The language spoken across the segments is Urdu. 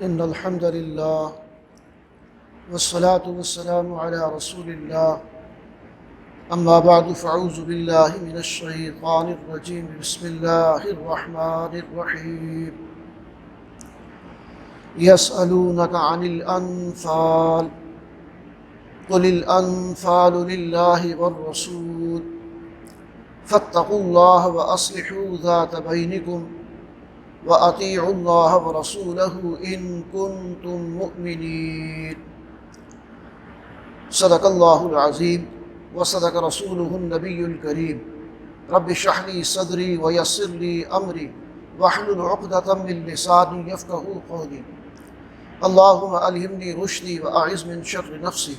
إن الحمد لله والصلاة والسلام على رسول الله أما بعد فأعوذ بالله من الشيطان الرجيم بسم الله الرحمن الرحيم يسألونك عن الأنفال قل الأنفال لله والرسول فاتقوا الله وأصلحوا ذات بينكم وأطيعوا الله ورسوله إن كنتم مؤمنين صدق الله العظيم وصدق رسوله النبي الكريم رب اشرح لي صدري ويسر لي أمري واحلل عقدة من لساني يفقهوا قولي اللهم ألهمني رشدي وأعذ من شر نفسي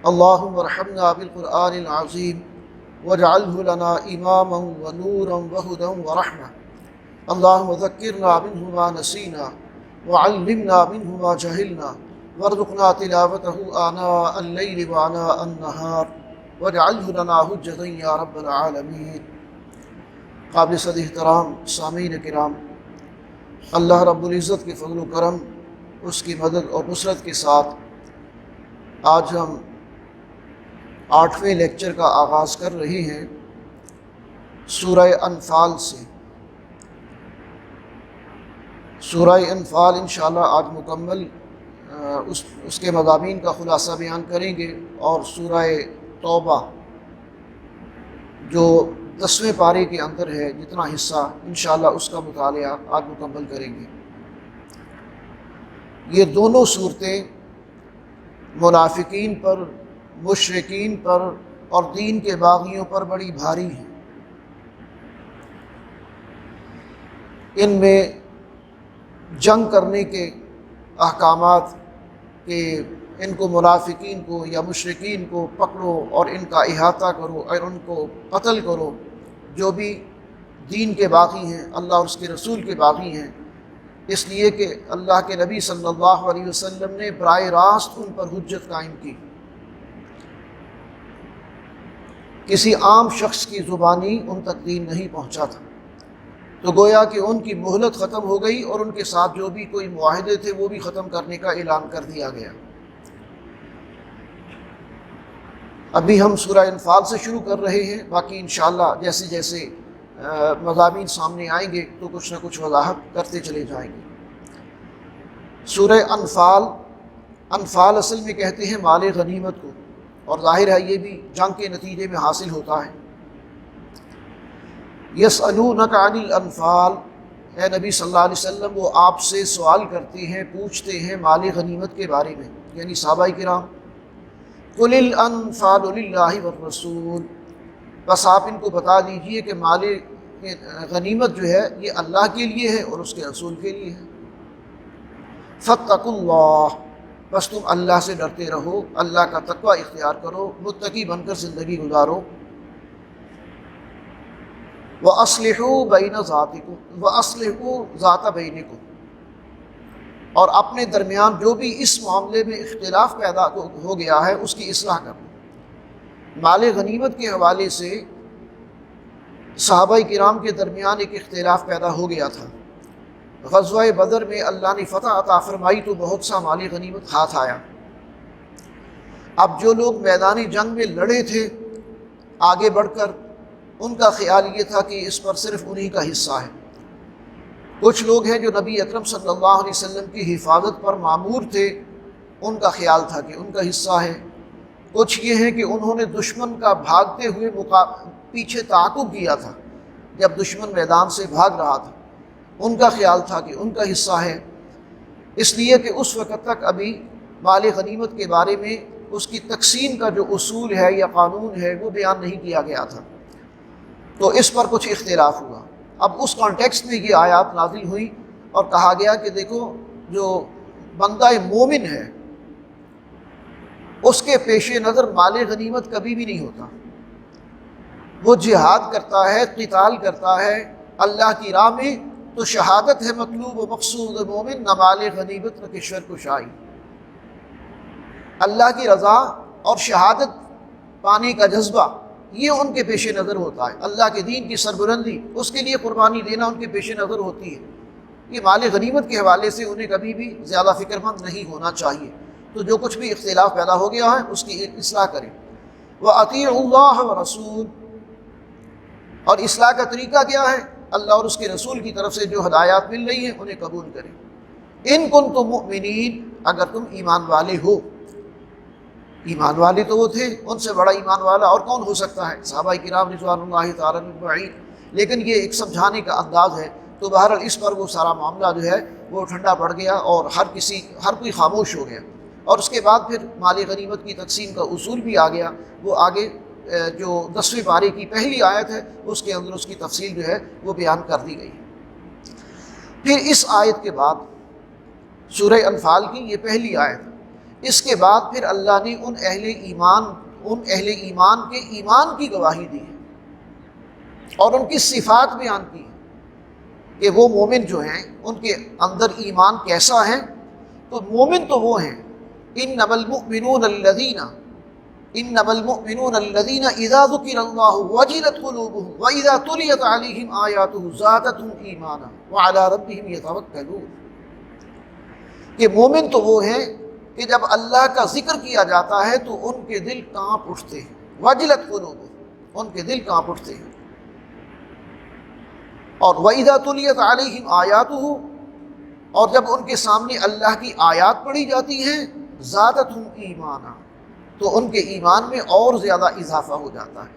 اللهم ارحمنا بالقرآن العظيم واجعله لنا إماما ونورا وهدى ورحمة اللهم ذكرنا منه ما نسينا وعلمنا منه ما جهلنا وارزقنا تلاوته آناء الليل وآناء النهار واجعله لنا حجة یا رب العالمین۔ قابل صد احترام سامعین کرام، اللہ رب العزت کے فضل و کرم، اس کی مدد اور نصرت کے ساتھ آج ہم 8ویں لیکچر کا آغاز کر رہے ہیں سورہ انفال سے۔ سورہ انفال انشاءاللہ آج مکمل اس کے مضامین کا خلاصہ بیان کریں گے، اور سورہ توبہ جو 10ویں پارے کے اندر ہے جتنا حصہ انشاءاللہ اس کا مطالعہ آج مکمل کریں گے۔ یہ دونوں صورتیں منافقین پر، مشرکین پر اور دین کے باغیوں پر بڑی بھاری ہیں۔ ان میں جنگ کرنے کے احکامات کہ ان کو منافقین کو یا مشرکین کو پکڑو اور ان کا احاطہ کرو اور ان کو قتل کرو، جو بھی دین کے باغی ہیں، اللہ اور اس کے رسول کے باغی ہیں، اس لیے کہ اللہ کے نبی صلی اللہ علیہ وسلم نے براہ راست ان پر حجت قائم کی۔ کسی عام شخص کی زبانی ان تک دین نہیں پہنچا تھا، تو گویا کہ ان کی مہلت ختم ہو گئی اور ان کے ساتھ جو بھی کوئی معاہدے تھے وہ بھی ختم کرنے کا اعلان کر دیا گیا۔ ابھی ہم سورہ انفال سے شروع کر رہے ہیں، باقی انشاءاللہ جیسے جیسے مضامین سامنے آئیں گے تو کچھ نہ کچھ وضاحت کرتے چلے جائیں گے۔ سورہ انفال اصل میں کہتے ہیں مال غنیمت کو، اور ظاہر ہے یہ بھی جنگ کے نتیجے میں حاصل ہوتا ہے۔ یسألونک عن الانفال، اے نبی صلی اللہ علیہ وسلم وہ آپ سے سوال کرتے ہیں، پوچھتے ہیں مال غنیمت کے بارے میں، یعنی صحابہ کرام۔ قل الانفال للہ والرسول، بس آپ ان کو بتا دیجئے کہ مال غنیمت جو ہے یہ اللہ کے لیے ہے اور اس کے رسول کے لیے ہے۔ فاتقوا اللہ، بس تم اللہ سے ڈرتے رہو، اللہ کا تقوی اختیار کرو، متقی بن کر زندگی گزارو۔ وَأَصْلِحُوا بَيْنَ ذَاتِكُمْ وَأَصْلِحُوا ذَاتَ بَيْنِكُمْ، اور اپنے درمیان جو بھی اس معاملے میں اختلاف پیدا ہو گیا ہے اس کی اصلاح کرنا۔ مال غنیمت کے حوالے سے صحابہ کرام کے درمیان ایک اختلاف پیدا ہو گیا تھا۔ غزوہ بدر میں اللہ نے فتح عطا فرمائی تو بہت سا مال غنیمت ہاتھ آیا۔ اب جو لوگ میدانی جنگ میں لڑے تھے آگے بڑھ کر، ان کا خیال یہ تھا کہ اس پر صرف انہی کا حصہ ہے۔ کچھ لوگ ہیں جو نبی اکرم صلی اللہ علیہ وسلم کی حفاظت پر مامور تھے، ان کا خیال تھا کہ ان کا حصہ ہے۔ کچھ یہ ہیں کہ انہوں نے دشمن کا بھاگتے ہوئے پیچھے تعاقب کیا تھا جب دشمن میدان سے بھاگ رہا تھا، ان کا خیال تھا کہ ان کا حصہ ہے، اس لیے کہ اس وقت تک ابھی مال غنیمت کے بارے میں اس کی تقسیم کا جو اصول ہے یا قانون ہے وہ بیان نہیں کیا گیا تھا، تو اس پر کچھ اختلاف ہوا۔ اب اس کانٹیکسٹ میں یہ آیات نازل ہوئی اور کہا گیا کہ دیکھو جو بندہ مومن ہے اس کے پیش نظر مال غنیمت کبھی بھی نہیں ہوتا۔ وہ جہاد کرتا ہے، قتال کرتا ہے اللہ کی راہ میں، تو شہادت ہے مطلوب و مقصود مومن، نہ مال غنیمت نہ کشور کشائی۔ اللہ کی رضا اور شہادت پانے کا جذبہ یہ ان کے پیش نظر ہوتا ہے، اللہ کے دین کی سربلندی، اس کے لیے قربانی دینا ان کے پیش نظر ہوتی ہے۔ یہ مال غنیمت کے حوالے سے انہیں کبھی بھی زیادہ فکر مند نہیں ہونا چاہیے۔ تو جو کچھ بھی اختلاف پیدا ہو گیا ہے اس کی اصلاح کریں۔ وَأَطِيعُوا اللَّهَ وَرَسُولَهُ، اور اصلاح کا طریقہ کیا ہے؟ اللہ اور اس کے رسول کی طرف سے جو ہدایات مل رہی ہیں انہیں قبول کریں۔ ان کنتم مؤمنین، اگر تم ایمان والے ہو۔ ایمان والے تو وہ تھے، ان سے بڑا ایمان والا اور کون ہو سکتا ہے؟ صحابہ کرام رضوان اللہ تعالیٰ اجمعین۔ لیکن یہ ایک سمجھانے کا انداز ہے، تو بہرحال اس پر وہ سارا معاملہ جو ہے وہ ٹھنڈا پڑ گیا اور ہر کوئی خاموش ہو گیا۔ اور اس کے بعد پھر مال غنیمت کی تقسیم کا اصول بھی آ گیا۔ وہ آگے جو 10ویں پارے کی پہلی آیت ہے اس کے اندر اس کی تفصیل جو ہے وہ بیان کر دی گئی۔ پھر اس آیت کے بعد سورہ انفال کی یہ پہلی آیت ہے، اس کے بعد پھر اللہ نے ان اہل ایمان کے ایمان کی گواہی دی ہے اور ان کی صفات بیان کی ہے کہ وہ مومن جو ہیں ان کے اندر ایمان کیسا ہے۔ تو مومن تو وہ ہیں، انما المؤمنون الذین اذا ذکر اللہ وجلت قلوبهم واذا تلیت علیہم آیاتہ زادتہم ایمانا وعلی ربہم یتوکلون، کہ مومن تو وہ ہیں کہ جب اللہ کا ذکر کیا جاتا ہے تو ان کے دل کانپ اٹھتے ہیں، وجلت قلوبہم، ان کے دل کانپ اٹھتے ہیں۔ اور وَإِذَا تُلِيَتْ عَلَيْهِمْ آيَاتُهُ، اور جب ان کے سامنے اللہ کی آیات پڑھی جاتی ہیں، زادتہم ایمانا، تو ان کے ایمان میں اور زیادہ اضافہ ہو جاتا ہے۔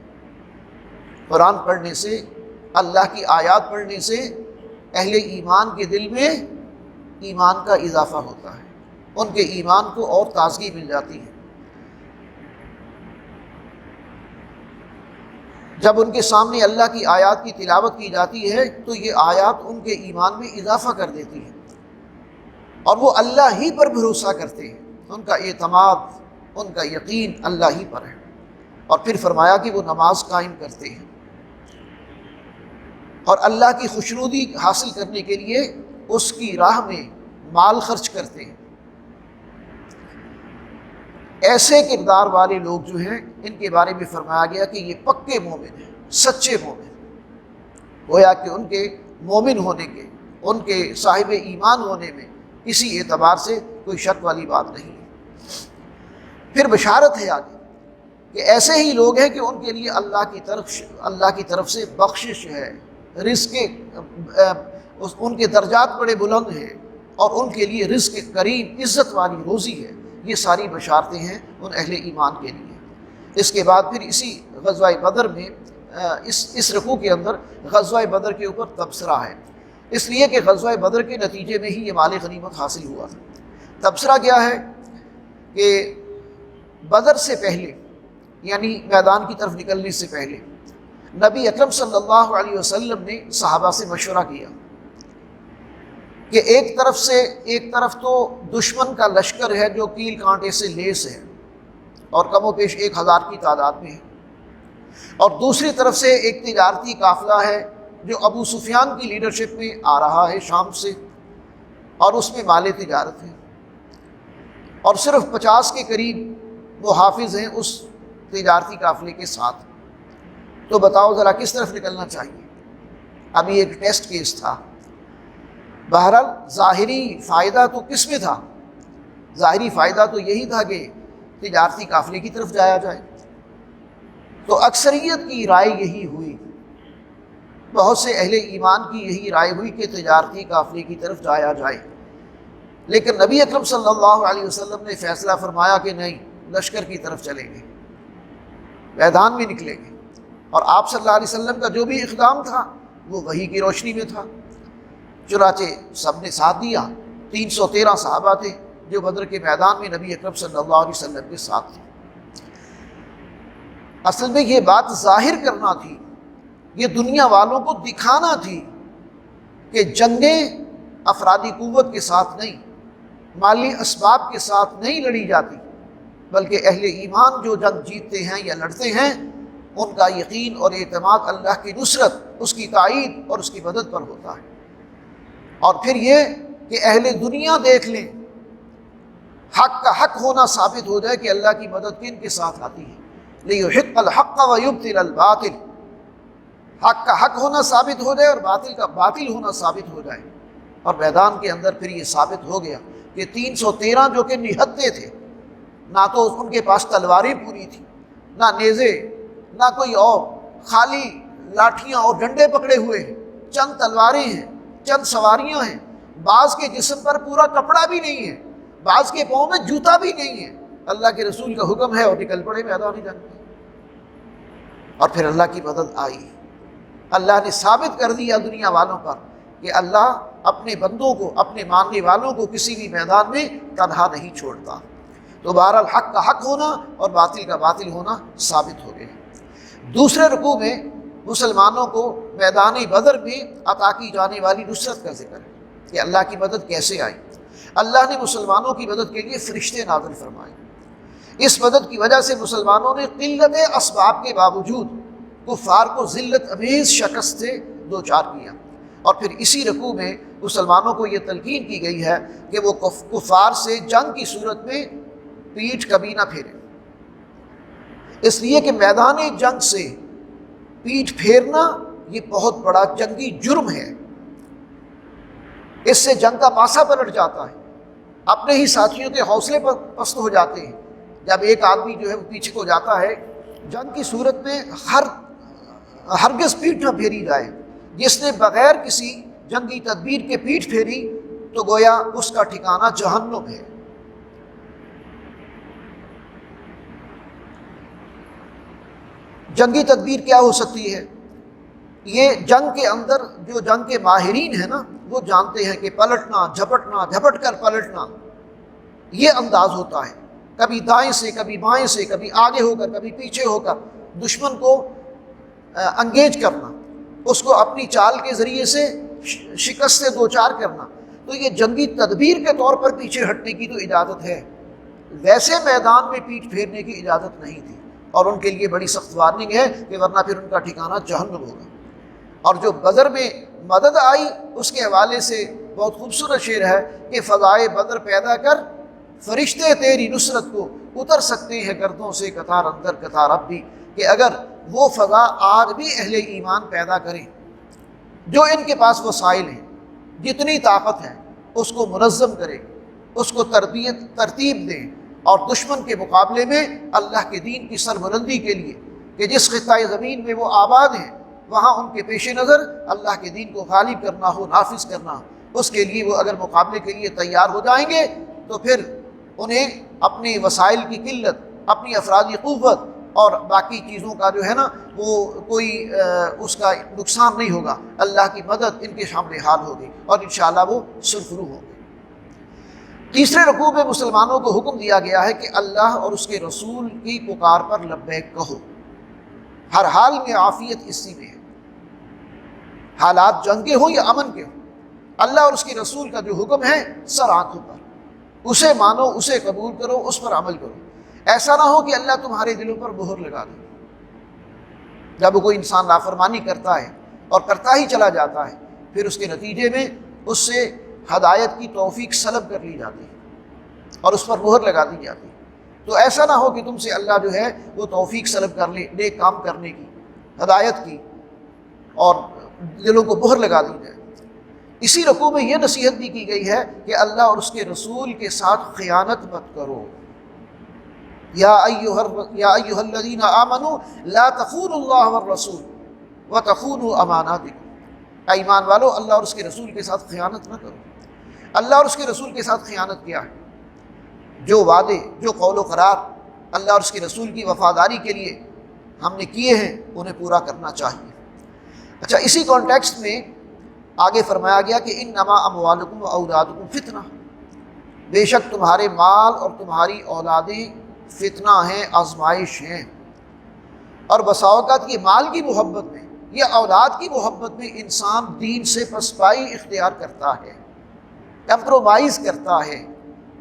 قرآن پڑھنے سے، اللہ کی آیات پڑھنے سے اہل ایمان کے دل میں ایمان کا اضافہ ہوتا ہے، ان کے ایمان کو اور تازگی مل جاتی ہے۔ جب ان کے سامنے اللہ کی آیات کی تلاوت کی جاتی ہے تو یہ آیات ان کے ایمان میں اضافہ کر دیتی ہیں، اور وہ اللہ ہی پر بھروسہ کرتے ہیں، ان کا اعتماد، ان کا یقین اللہ ہی پر ہے۔ اور پھر فرمایا کہ وہ نماز قائم کرتے ہیں اور اللہ کی خوشنودی حاصل کرنے کے لیے اس کی راہ میں مال خرچ کرتے ہیں۔ ایسے کردار والے لوگ جو ہیں ان کے بارے میں فرمایا گیا کہ یہ پکے مومن ہیں، سچے مومن، گویا کہ ان کے مومن ہونے کے، ان کے صاحب ایمان ہونے میں کسی اعتبار سے کوئی شک والی بات نہیں ہے۔ پھر بشارت ہے آگے کہ ایسے ہی لوگ ہیں کہ ان کے لیے اللہ کی طرف سے بخشش ہے، رزق، ان کے درجات بڑے بلند ہیں اور ان کے لیے رزق کریم، عزت والی روزی ہے۔ یہ ساری بشارتیں ہیں ان اہل ایمان کے لیے۔ اس کے بعد پھر اسی غزوہ بدر میں اس رکوع کے اندر غزوہ بدر کے اوپر تبصرہ ہے، اس لیے کہ غزوہ بدر کے نتیجے میں ہی یہ مال غنیمت حاصل ہوا تھا۔ تبصرہ کیا ہے کہ بدر سے پہلے، یعنی میدان کی طرف نکلنے سے پہلے، نبی اکرم صلی اللہ علیہ وسلم نے صحابہ سے مشورہ کیا کہ ایک طرف تو دشمن کا لشکر ہے جو کیل کانٹے سے لیس ہے اور کم و بیش 1000 کی تعداد میں ہے، اور دوسری طرف سے ایک تجارتی قافلہ ہے جو ابو سفیان کی لیڈرشپ میں آ رہا ہے شام سے، اور اس میں مال تجارت ہے، اور صرف 50 کے قریب وہ حافظ ہیں اس تجارتی قافلے کے ساتھ۔ تو بتاؤ ذرا کس طرف نکلنا چاہیے؟ ابھی ایک ٹیسٹ کیس تھا۔ بہرحال ظاہری فائدہ تو کس میں تھا؟ ظاہری فائدہ تو یہی تھا کہ تجارتی قافلے کی طرف جایا جائے۔ تو اکثریت کی رائے یہی ہوئی، بہت سے اہل ایمان کی یہی رائے ہوئی کہ تجارتی قافلے کی طرف جایا جائے، لیکن نبی اکرم صلی اللہ علیہ وسلم نے فیصلہ فرمایا کہ نہیں، لشکر کی طرف چلیں گے، میدان میں نکلیں گے۔ اور آپ صلی اللہ علیہ وسلم کا جو بھی اقدام تھا وہ وحی کی روشنی میں تھا۔ چنانچہ سب نے ساتھ دیا، 313 صحابہ تھے جو بدر کے میدان میں نبی اکرم صلی اللہ علیہ وسلم کے ساتھ تھے۔ اصل میں یہ بات ظاہر کرنا تھی، یہ دنیا والوں کو دکھانا تھی کہ جنگیں افرادی قوت کے ساتھ نہیں، مالی اسباب کے ساتھ نہیں لڑی جاتی، بلکہ اہل ایمان جو جنگ جیتتے ہیں یا لڑتے ہیں ان کا یقین اور اعتماد اللہ کی نصرت، اس کی تائید اور اس کی مدد پر ہوتا ہے۔ اور پھر یہ کہ اہل دنیا دیکھ لیں، حق کا حق ہونا ثابت ہو جائے کہ اللہ کی مدد کن کے ساتھ آتی ہے۔ لیحق الحق ویبطل الباطل، حق کا حق ہونا ثابت ہو جائے اور باطل کا باطل ہونا ثابت ہو جائے۔ اور میدان کے اندر پھر یہ ثابت ہو گیا کہ 313 جو کہ نہتے تھے، نہ تو ان کے پاس تلواریں پوری تھی، نہ نیزے، نہ کوئی اور، خالی لاٹھیاں اور ڈنڈے پکڑے ہوئے ہیں، چند تلواریں ہیں، چند سواریاں ہیں، بعض کے جسم پر پورا کپڑا بھی نہیں ہے، بعض کے پاؤں میں جوتا بھی نہیں ہے۔ اللہ کے رسول کا حکم ہے اور نکل پڑے میدان جنگ میں۔ اور پھر اللہ کی مدد آئی، اللہ نے ثابت کر دیا دنیا والوں پر کہ اللہ اپنے بندوں کو، اپنے ماننے والوں کو کسی بھی میدان میں تنہا نہیں چھوڑتا۔ تو بہرحال حق کا حق ہونا اور باطل کا باطل ہونا ثابت ہو گئے۔ دوسرے رکوع میں مسلمانوں کو میدان بدر میں عطا کی جانے والی نصرت کا ذکر ہے کہ اللہ کی مدد کیسے آئی۔ اللہ نے مسلمانوں کی مدد کے لیے فرشتے نازل فرمائے۔ اس مدد کی وجہ سے مسلمانوں نے قلت اسباب کے باوجود کفار کو ذلت امیز شکست سے دوچار کیا۔ اور پھر اسی رکوع میں مسلمانوں کو یہ تلقین کی گئی ہے کہ وہ کفار سے جنگ کی صورت میں پیٹھ کبھی نہ پھیرے، اس لیے کہ میدان جنگ سے پیٹھ پھیرنا یہ بہت بڑا جنگی جرم ہے۔ اس سے جنگ کا پاسا پلٹ جاتا ہے، اپنے ہی ساتھیوں کے حوصلے پر پست ہو جاتے ہیں۔ جب ایک آدمی جو ہے وہ پیچھے کو جاتا ہے، جنگ کی صورت میں ہرگز پیٹھ نہ پھیری جائے۔ جس نے بغیر کسی جنگی تدبیر کے پیٹھ پھیری تو گویا اس کا ٹھکانہ جہنم ہے۔ جنگی تدبیر کیا ہو سکتی ہے؟ یہ جنگ کے اندر جو جنگ کے ماہرین ہیں نا، وہ جانتے ہیں کہ پلٹنا، جھپٹنا، جھپٹ کر پلٹنا، یہ انداز ہوتا ہے۔ کبھی دائیں سے، کبھی بائیں سے، کبھی آگے ہو کر، کبھی پیچھے ہو کر دشمن کو انگیج کرنا، اس کو اپنی چال کے ذریعے سے شکست سے دوچار کرنا۔ تو یہ جنگی تدبیر کے طور پر پیچھے ہٹنے کی تو اجازت ہے، ویسے میدان میں پیٹھ پھیرنے کی اجازت نہیں تھی۔ اور ان کے لیے بڑی سخت وارننگ ہے کہ ورنہ پھر ان کا ٹھکانہ جہنم ہوگا۔ اور جو بدر میں مدد آئی اس کے حوالے سے بہت خوبصورت شعر ہے کہ فضائے بدر پیدا کر فرشتے تیری نصرت کو اتر سکتے ہیں گردوں سے قطار اندر قطار اب بھی، کہ اگر وہ فضا آج بھی اہل ایمان پیدا کریں جو ان کے پاس وسائل ہیں، جتنی طاقت ہے اس کو منظم کرے، اس کو ترتیب دیں، اور دشمن کے مقابلے میں اللہ کے دین کی سربلندی کے لیے کہ جس خطۂ زمین میں وہ آباد ہیں وہاں ان کے پیش نظر اللہ کے دین کو غالب کرنا ہو، نافذ کرنا ہو، اس کے لیے وہ اگر مقابلے کے لیے تیار ہو جائیں گے تو پھر انہیں اپنے وسائل کی قلت، اپنی افرادی قوت اور باقی چیزوں کا جو ہے نا وہ کوئی اس کا نقصان نہیں ہوگا۔ اللہ کی مدد ان کے شامل حال ہوگی اور انشاءاللہ وہ سرخرو ہوں گے۔ تیسرے رکوع میں مسلمانوں کو حکم دیا گیا ہے کہ اللہ اور اس کے رسول کی پکار پر لبیک کہو، ہر حال میں عافیت اسی میں ہے، حالات جنگ کے ہوں یا امن کے ہوں۔ اللہ اور اس کے رسول کا جو حکم ہے سر آنکھوں پر، اسے مانو، اسے قبول کرو، اس پر عمل کرو۔ ایسا نہ ہو کہ اللہ تمہارے دلوں پر مہر لگا دے۔ جب کوئی انسان نافرمانی کرتا ہے اور کرتا ہی چلا جاتا ہے، پھر اس کے نتیجے میں اس سے ہدایت کی توفیق سلب کر لی جاتی ہے اور اس پر مہر لگا دی جاتی ہے۔ تو ایسا نہ ہو کہ تم سے اللہ جو ہے وہ توفیق سلب کر لے، نیک کام کرنے کی، ہدایت کی، اور دلوں کو مہر لگا دی جائے۔ اسی رکوع میں یہ نصیحت بھی کی گئی ہے کہ اللہ اور اس کے رسول کے ساتھ خیانت مت کرو۔ یا ایھا الذین آمنوا لا تخونوا اللہ والرسول وتخونوا اماناتکم، اے ایمان والو اللہ اور اس کے رسول کے ساتھ خیانت نہ کرو۔ اللہ اور اس کے رسول کے ساتھ خیانت کیا ہے؟ جو وعدے، جو قول و قرار اللہ اور اس کے رسول کی وفاداری کے لیے ہم نے کیے ہیں انہیں پورا کرنا چاہیے۔ اچھا، اسی کانٹیکسٹ میں آگے فرمایا گیا کہ انما اموالکم و اولادکم فتنہ، بے شک تمہارے مال اور تمہاری اولادیں فتنہ ہیں، آزمائش ہیں۔ اور بسا اوقات یہ مال کی محبت میں یا اولاد کی محبت میں انسان دین سے پسپائی اختیار کرتا ہے، کمپرومائز کرتا ہے،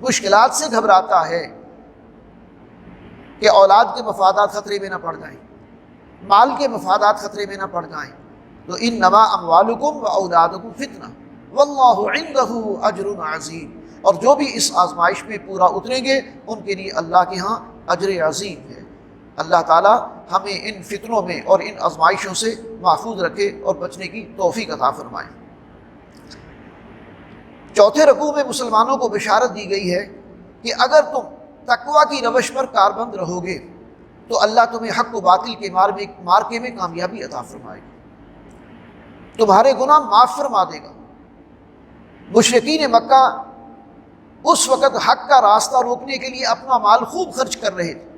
مشکلات سے گھبراتا ہے کہ اولاد کے مفادات خطرے میں نہ پڑ جائیں، مال کے مفادات خطرے میں نہ پڑ جائیں۔ تو انما اموالکم و اولادکم فتنہ واللہ عندہ اجر عظیم، اور جو بھی اس آزمائش میں پورا اتریں گے ان کے لیے اللہ کے ہاں اجر عظیم ہے۔ اللہ تعالیٰ ہمیں ان فتنوں میں اور ان آزمائشوں سے محفوظ رکھے اور بچنے کی توفیق عطا فرمائے۔ چوتھے رکوع میں مسلمانوں کو بشارت دی گئی ہے کہ اگر تم تقویٰ کی روش پر کاربند رہو گے تو اللہ تمہیں حق و باطل کے مارکے میں کامیابی عطا فرمائے گا، تمہارے گناہ معاف فرما دے گا۔ مشرکین مکہ اس وقت حق کا راستہ روکنے کے لیے اپنا مال خوب خرچ کر رہے تھے،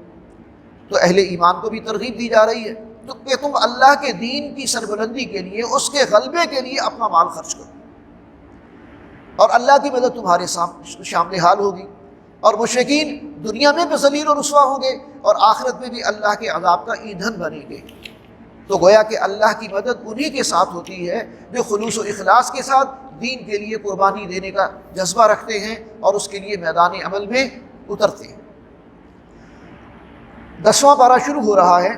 تو اہل ایمان کو بھی ترغیب دی جا رہی ہے تو کہ تم اللہ کے دین کی سربلندی کے لیے، اس کے غلبے کے لیے اپنا مال خرچ کرو، اور اللہ کی مدد تمہارے شامل حال ہوگی، اور مشرکین دنیا میں بھی ذلیل و رسوا ہوں گے اور آخرت میں بھی اللہ کے عذاب کا ایندھن بنیں گے۔ تو گویا کہ اللہ کی مدد انہی کے ساتھ ہوتی ہے جو خلوص و اخلاص کے ساتھ دین کے لیے قربانی دینے کا جذبہ رکھتے ہیں اور اس کے لیے میدان عمل میں اترتے ہیں۔ 10واں پارہ شروع ہو رہا ہے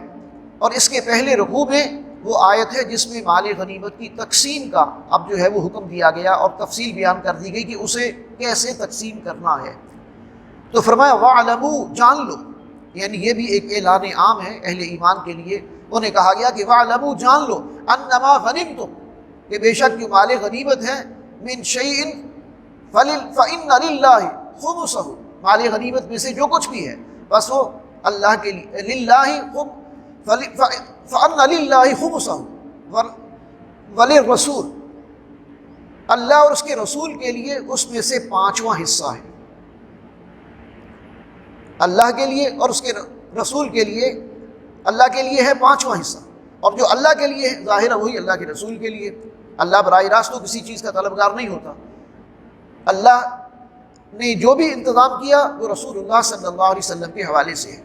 اور اس کے پہلے رکوع میں وہ آیت ہے جس میں مال غنیمت کی تقسیم کا اب جو ہے وہ حکم دیا گیا اور تفصیل بیان کر دی گئی کہ اسے کیسے تقسیم کرنا ہے۔ تو فرمایا وَاعْلَمُوا، جان لو، یعنی یہ بھی ایک اعلان عام ہے اہل ایمان کے لیے۔ انہیں کہا گیا کہ وَاعْلَمُوا، جان لو، أَنَّمَا غَنِمْتُمْ، کہ بے شک جو مال غنیمت ہے، مِنْ شَيْءٍ فَإِنَّ لِلَّهِ خُمُسَهُ، مال غنیمت میں سے جو کچھ بھی ہے بس وہ اللہ کے لیے، للہ فَأَنَّ لِلَّهِ خُمُسَهُ وَلِلرَّسُولِ، اللہ اور اس کے رسول کے لیے اس میں سے 5واں حصہ ہے، اللہ کے لیے اور اس کے رسول کے لیے، اللہ کے لیے ہے 5واں حصہ، اور جو اللہ کے لیے ہے ظاہر ہے وہی اللہ کے رسول کے لیے۔ اللہ براہ راست تو کسی چیز کا طلبگار نہیں ہوتا، اللہ نے جو بھی انتظام کیا وہ رسول اللہ صلی اللہ علیہ وسلم کے حوالے سے ہے۔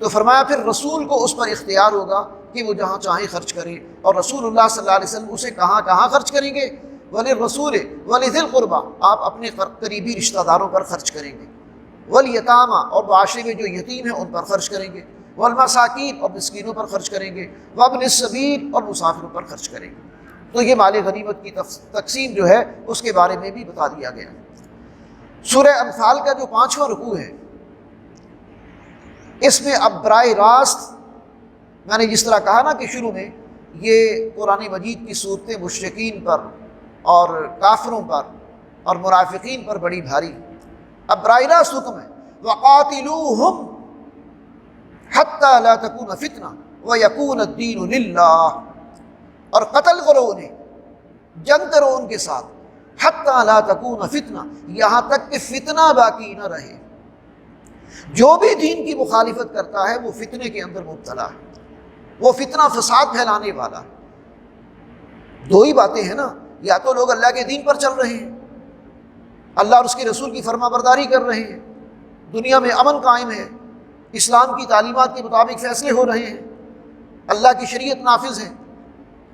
تو فرمایا پھر رسول کو اس پر اختیار ہوگا کہ وہ جہاں چاہیں خرچ کرے، اور رسول اللہ صلی اللہ علیہ وسلم اسے کہاں کہاں خرچ کریں گے، وَلِلرَّسُولِ وَلِذِي الْقُرْبَى، آپ اپنے قریبی رشتہ داروں پر خرچ کریں گے، وَالْيَتَامَى، اور معاشرے میں جو یتیم ہیں ان پر خرچ کریں گے، وَالْمَسَاكِينَ، اور مسکینوں پر خرچ کریں گے، وَابْنِ السَّبِيلِ، اور مسافروں پر خرچ کریں گے۔ تو یہ مال غنیمت کی تقسیم جو ہے اس کے بارے میں بھی بتا دیا گیا۔ سورہ انفال کا جو 5واں رکوع ہے اس میں اب براہ راست میں نے جس طرح کہا نا کہ شروع میں یہ قرآن مجید کی صورتیں مشرکین پر اور کافروں پر اور منافقین پر بڑی بھاری، اب براہ راست حکم ہے وَقَاتِلُوهُمْ حَتَّى لَا تَكُونَ فِتْنَةٌ وَيَكُونَ الدِّينُ لِلَّهِ، اور قتل کرو انہیں، جنگ کرو ان کے ساتھ، حَتَّى لَا تَكُونَ فِتْنَةٌ، یہاں تک کہ فتنہ باقی نہ رہے۔ جو بھی دین کی مخالفت کرتا ہے وہ فتنے کے اندر مبتلا ہے، وہ فتنہ فساد پھیلانے والا ہے۔ دو ہی باتیں ہیں نا، یا تو لوگ اللہ کے دین پر چل رہے ہیں، اللہ اور اس کے رسول کی فرما برداری کر رہے ہیں، دنیا میں امن قائم ہے، اسلام کی تعلیمات کے مطابق فیصلے ہو رہے ہیں، اللہ کی شریعت نافذ ہے،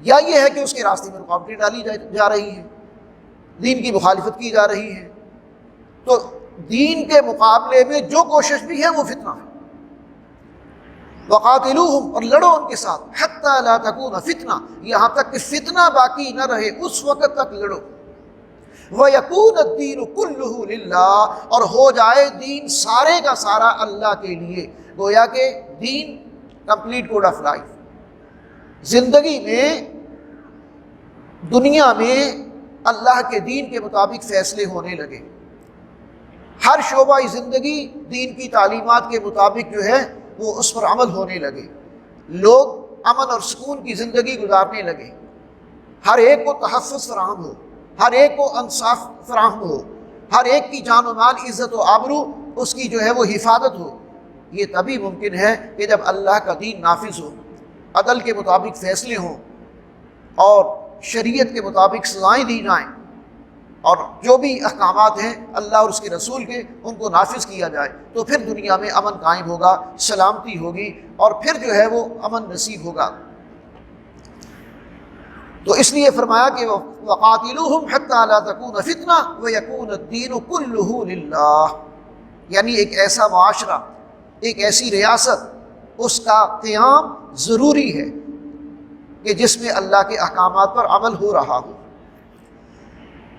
یا یہ ہے کہ اس کے راستے میں رکاوٹیں ڈالی جا رہی ہیں، دین کی مخالفت کی جا رہی ہے۔ تو دین کے مقابلے میں جو کوشش بھی ہے وہ فتنہ ہے۔ وَقَاتِلُوهُمْ، اور لڑو ان کے ساتھ، حَتَّى لَا تَكُونَ فِتْنَةٌ، یہاں تک کہ فتنہ باقی نہ رہے اس وقت تک لڑو۔ وَيَكُونَ الدِّينُ كُلُّهُ لِلَّهِ، اور ہو جائے دین سارے کا سارا اللہ کے لیے۔ گویا کہ دین کمپلیٹ کوڈ آف لائف، زندگی میں دنیا میں اللہ کے دین کے مطابق فیصلے ہونے لگے، ہر شعبہ زندگی دین کی تعلیمات کے مطابق جو ہے وہ اس پر عمل ہونے لگے، لوگ امن اور سکون کی زندگی گزارنے لگے، ہر ایک کو تحفظ فراہم ہو، ہر ایک کو انصاف فراہم ہو، ہر ایک کی جان و مال، عزت و آبرو اس کی جو ہے وہ حفاظت ہو۔ یہ تبھی ممکن ہے کہ جب اللہ کا دین نافذ ہو، عدل کے مطابق فیصلے ہوں اور شریعت کے مطابق سزائیں دی جائیں، اور جو بھی احکامات ہیں اللہ اور اس کے رسول کے ان کو نافذ کیا جائے، تو پھر دنیا میں امن قائم ہوگا، سلامتی ہوگی، اور پھر جو ہے وہ امن نصیب ہوگا۔ تو اس لیے فرمایا کہ وَقَاتِلُوهُمْ حَتَّى لَا تَكُونَ فِتْنَةٌ وَيَكُونَ الدِّينُ كُلُّهُ لِلَّهِ، یعنی ایک ایسا معاشرہ، ایک ایسی ریاست، اس کا قیام ضروری ہے کہ جس میں اللہ کے احکامات پر عمل ہو رہا ہو۔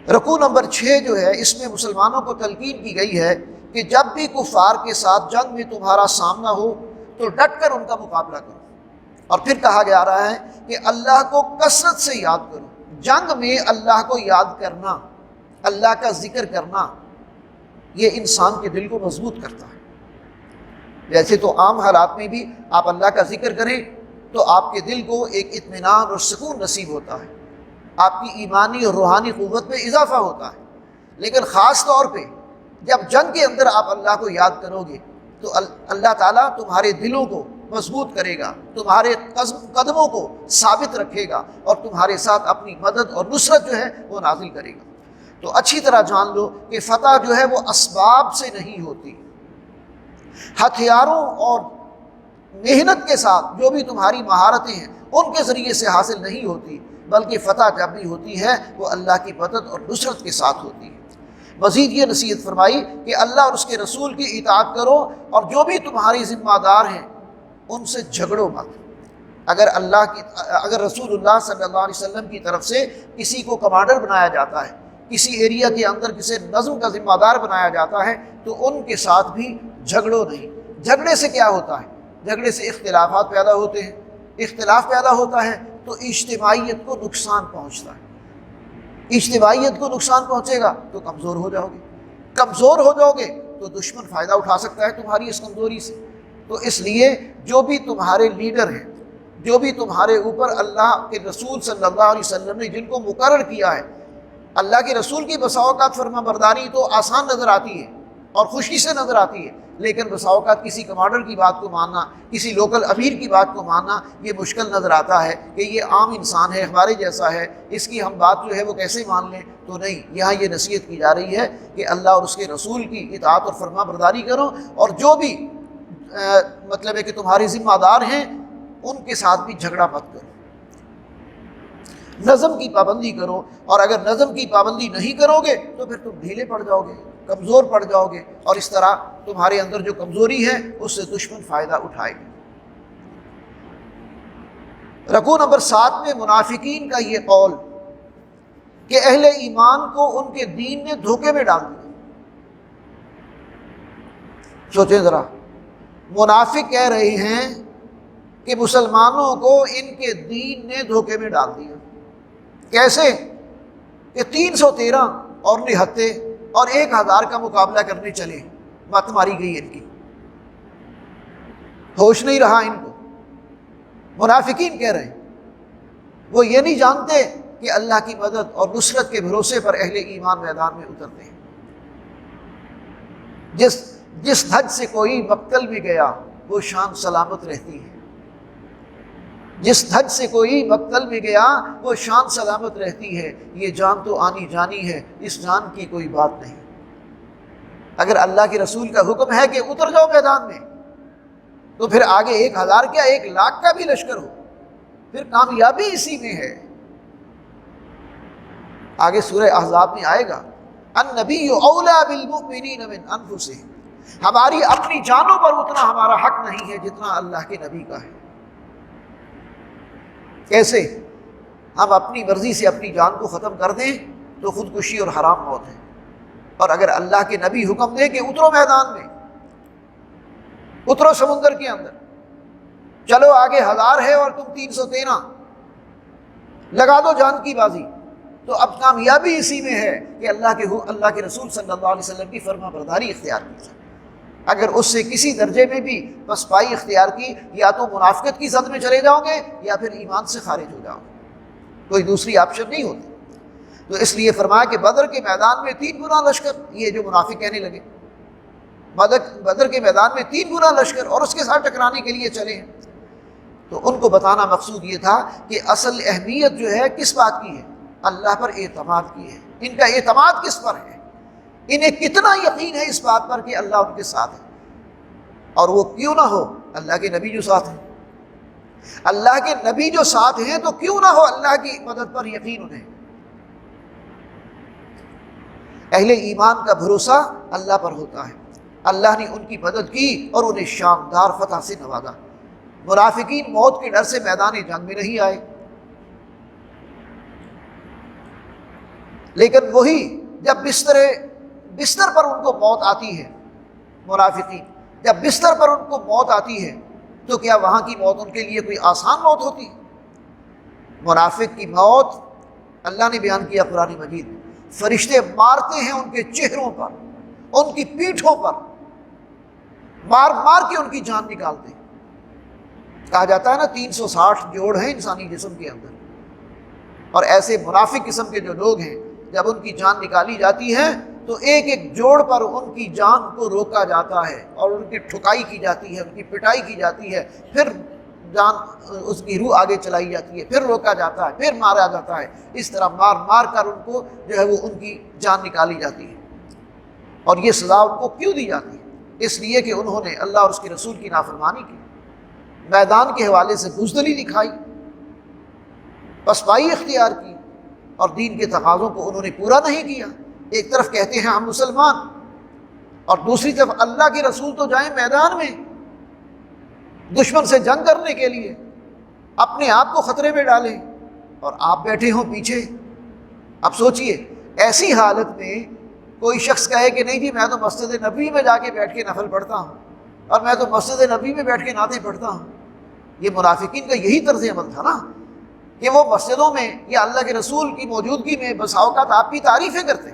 رکوع نمبر 6 جو ہے اس میں مسلمانوں کو تلقین کی گئی ہے کہ جب بھی کفار کے ساتھ جنگ میں تمہارا سامنا ہو تو ڈٹ کر ان کا مقابلہ کرو۔ اور پھر کہا جا رہا ہے کہ اللہ کو کثرت سے یاد کرو۔ جنگ میں اللہ کو یاد کرنا، اللہ کا ذکر کرنا، یہ انسان کے دل کو مضبوط کرتا ہے۔ ویسے تو عام حالات میں بھی آپ اللہ کا ذکر کریں تو آپ کے دل کو ایک اطمینان اور سکون نصیب ہوتا ہے، آپ کی ایمانی اور روحانی قوت میں اضافہ ہوتا ہے۔ لیکن خاص طور پہ جب جنگ کے اندر آپ اللہ کو یاد کرو گے تو اللہ تعالیٰ تمہارے دلوں کو مضبوط کرے گا، تمہارے قدموں کو ثابت رکھے گا اور تمہارے ساتھ اپنی مدد اور نصرت جو ہے وہ نازل کرے گا۔ تو اچھی طرح جان لو کہ فتح جو ہے وہ اسباب سے نہیں ہوتی، ہتھیاروں اور محنت کے ساتھ جو بھی تمہاری مہارتیں ہیں ان کے ذریعے سے حاصل نہیں ہوتی، بلکہ فتح جب بھی ہوتی ہے وہ اللہ کی مدد اور نصرت کے ساتھ ہوتی ہے۔ مزید یہ نصیحت فرمائی کہ اللہ اور اس کے رسول کی اطاعت کرو، اور جو بھی تمہاری ذمہ دار ہیں ان سے جھگڑو مت۔ اگر رسول اللہ صلی اللہ علیہ وسلم کی طرف سے کسی کو کمانڈر بنایا جاتا ہے، کسی ایریا کے اندر کسی نظم کا ذمہ دار بنایا جاتا ہے، تو ان کے ساتھ بھی جھگڑو نہیں۔ جھگڑے سے کیا ہوتا ہے؟ جھگڑے سے اختلافات پیدا ہوتے ہیں، اختلاف پیدا ہوتا ہے تو اجتماعیت کو نقصان پہنچتا ہے۔ اجتماعیت کو نقصان پہنچے گا تو کمزور ہو جاؤ گے، کمزور ہو جاؤ گے تو دشمن فائدہ اٹھا سکتا ہے تمہاری اس کمزوری سے۔ تو اس لیے جو بھی تمہارے لیڈر ہیں، جو بھی تمہارے اوپر اللہ کے رسول صلی اللہ علیہ وسلم نے جن کو مقرر کیا ہے، اللہ کے رسول کی بسا اوقات فرما برداری تو آسان نظر آتی ہے اور خوشی سے نظر آتی ہے، لیکن بسا اوقات کسی کمانڈر کی بات کو ماننا، کسی لوکل امیر کی بات کو ماننا یہ مشکل نظر آتا ہے کہ یہ عام انسان ہے، ہمارے جیسا ہے، اس کی ہم بات جو ہے وہ کیسے مان لیں۔ تو نہیں، یہاں یہ نصیحت کی جا رہی ہے کہ اللہ اور اس کے رسول کی اطاعت اور فرما برداری کرو، اور جو بھی مطلب ہے کہ تمہارے ذمہ دار ہیں ان کے ساتھ بھی جھگڑا مت کرو، نظم کی پابندی کرو۔ اور اگر نظم کی پابندی نہیں کرو گے تو پھر تم ڈھیلے پڑ جاؤ گے، کمزور پڑ جاؤ گے، اور اس طرح تمہارے اندر جو کمزوری ہے اس سے دشمن فائدہ اٹھائے گا۔ رکوع نمبر 7 میں منافقین کا یہ قول کہ اہل ایمان کو ان کے دین نے دھوکے میں ڈال دیا۔ سوچیں ذرا، منافق کہہ رہے ہیں کہ مسلمانوں کو ان کے دین نے دھوکے میں ڈال دیا۔ کیسے؟ کہ 313 اور نہتے اور 1000 کا مقابلہ کرنے چلے، مت ماری گئی ان کی، ہوش نہیں رہا ان کو۔ منافقین کہہ رہے ہیں، وہ یہ نہیں جانتے کہ اللہ کی مدد اور نصرت کے بھروسے پر اہل ایمان میدان میں اترتے ہیں۔ جس دھج سے کوئی مقتل بھی گیا وہ شان سلامت رہتی ہے، جس دھج سے کوئی مقتل بھی گیا وہ شان سلامت رہتی ہے۔ یہ جان تو آنی جانی ہے، اس جان کی کوئی بات نہیں۔ اگر اللہ کے رسول کا حکم ہے کہ اتر جاؤ میدان میں، تو پھر آگے 1000 کیا 1,00,000 کا بھی لشکر ہو، پھر کامیابی اسی میں ہے۔ آگے سورہ احزاب میں آئے گا، النبی اولیٰ بالمؤمنین من انفسہم، ہماری اپنی جانوں پر اتنا ہمارا حق نہیں ہے جتنا اللہ کے نبی کا ہے۔ کیسے؟ ہم اپنی مرضی سے اپنی جان کو ختم کر دیں تو خودکشی اور حرام موت ہے، اور اگر اللہ کے نبی حکم دے کہ اترو میدان میں، اترو سمندر کے اندر، چلو آگے 1000 ہے اور تم 313، لگا دو جان کی بازی، تو اب کامیابی اسی میں ہے کہ اللہ کے رسول صلی اللہ علیہ وسلم کی فرما برداری اختیار کی جائے۔ اگر اس سے کسی درجے میں بھی پسپائی اختیار کی، یا تو منافقت کی زد میں چلے جاؤ گے یا پھر ایمان سے خارج ہو جاؤ گے، کوئی دوسری آپشن نہیں ہوتی۔ تو اس لیے فرمایا کہ بدر کے میدان میں 3 گنا لشکر، یہ جو منافق کہنے لگے، بدر کے میدان میں 3 گنا لشکر اور اس کے ساتھ ٹکرانے کے لیے چلے ہیں، تو ان کو بتانا مقصود یہ تھا کہ اصل اہمیت جو ہے کس بات کی ہے؟ اللہ پر اعتماد کی ہے۔ ان کا اعتماد کس پر ہے؟ انہیں کتنا یقین ہے اس بات پر کہ اللہ ان کے ساتھ ہے، اور وہ کیوں نہ ہو اللہ کے نبی جو ساتھ ہیں۔ اللہ کے نبی جو ساتھ ہیں تو کیوں نہ ہو اللہ کی مدد پر یقین انہیں۔ اہل ایمان کا بھروسہ اللہ پر ہوتا ہے، اللہ نے ان کی مدد کی اور انہیں شاندار فتح سے نوازا۔ منافقین موت کے ڈر سے میدان جنگ میں نہیں آئے، لیکن وہی جب بستر پر ان کو موت آتی ہے، منافقین جب بستر پر ان کو موت آتی ہے تو کیا وہاں کی موت ان کے لیے کوئی آسان موت ہوتی ہے؟ منافق کی موت اللہ نے بیان کیا قرآن مجید میں، فرشتے مارتے ہیں ان کے چہروں پر، ان کی پیٹھوں پر، مار مار کے ان کی جان نکالتے ہیں۔ کہا جاتا ہے نا 360 جوڑ ہیں انسانی جسم کے اندر، اور ایسے منافق قسم کے جو لوگ ہیں جب ان کی جان نکالی جاتی ہے تو ایک ایک جوڑ پر ان کی جان کو روکا جاتا ہے اور ان کی ٹھکائی کی جاتی ہے، ان کی پٹائی کی جاتی ہے، پھر جان اس کی روح آگے چلائی جاتی ہے، پھر روکا جاتا ہے، پھر مارا جاتا ہے۔ اس طرح مار مار کر ان کو جو ہے وہ ان کی جان نکالی جاتی ہے۔ اور یہ سزا ان کو کیوں دی جاتی ہے؟ اس لیے کہ انہوں نے اللہ اور اس کے رسول کی نافرمانی کی، میدان کے حوالے سے بزدلی دکھائی، پسپائی اختیار کی، اور دین کے تقاضوں کو انہوں نے پورا نہیں کیا۔ ایک طرف کہتے ہیں ہم مسلمان، اور دوسری طرف اللہ کے رسول تو جائیں میدان میں دشمن سے جنگ کرنے کے لیے، اپنے آپ کو خطرے میں ڈالیں، اور آپ بیٹھے ہوں پیچھے۔ اب سوچئے ایسی حالت میں کوئی شخص کہے کہ نہیں جی میں تو مسجد نبی میں جا کے بیٹھ کے نفل پڑھتا ہوں، اور میں تو مسجد نبی میں بیٹھ کے نعتیں پڑھتا ہوں۔ یہ منافقین کا یہی طرز عمل تھا نا، کہ وہ مسجدوں میں یا اللہ کے رسول کی موجودگی میں بسا اوقات آپ کی تعریفیں کرتے،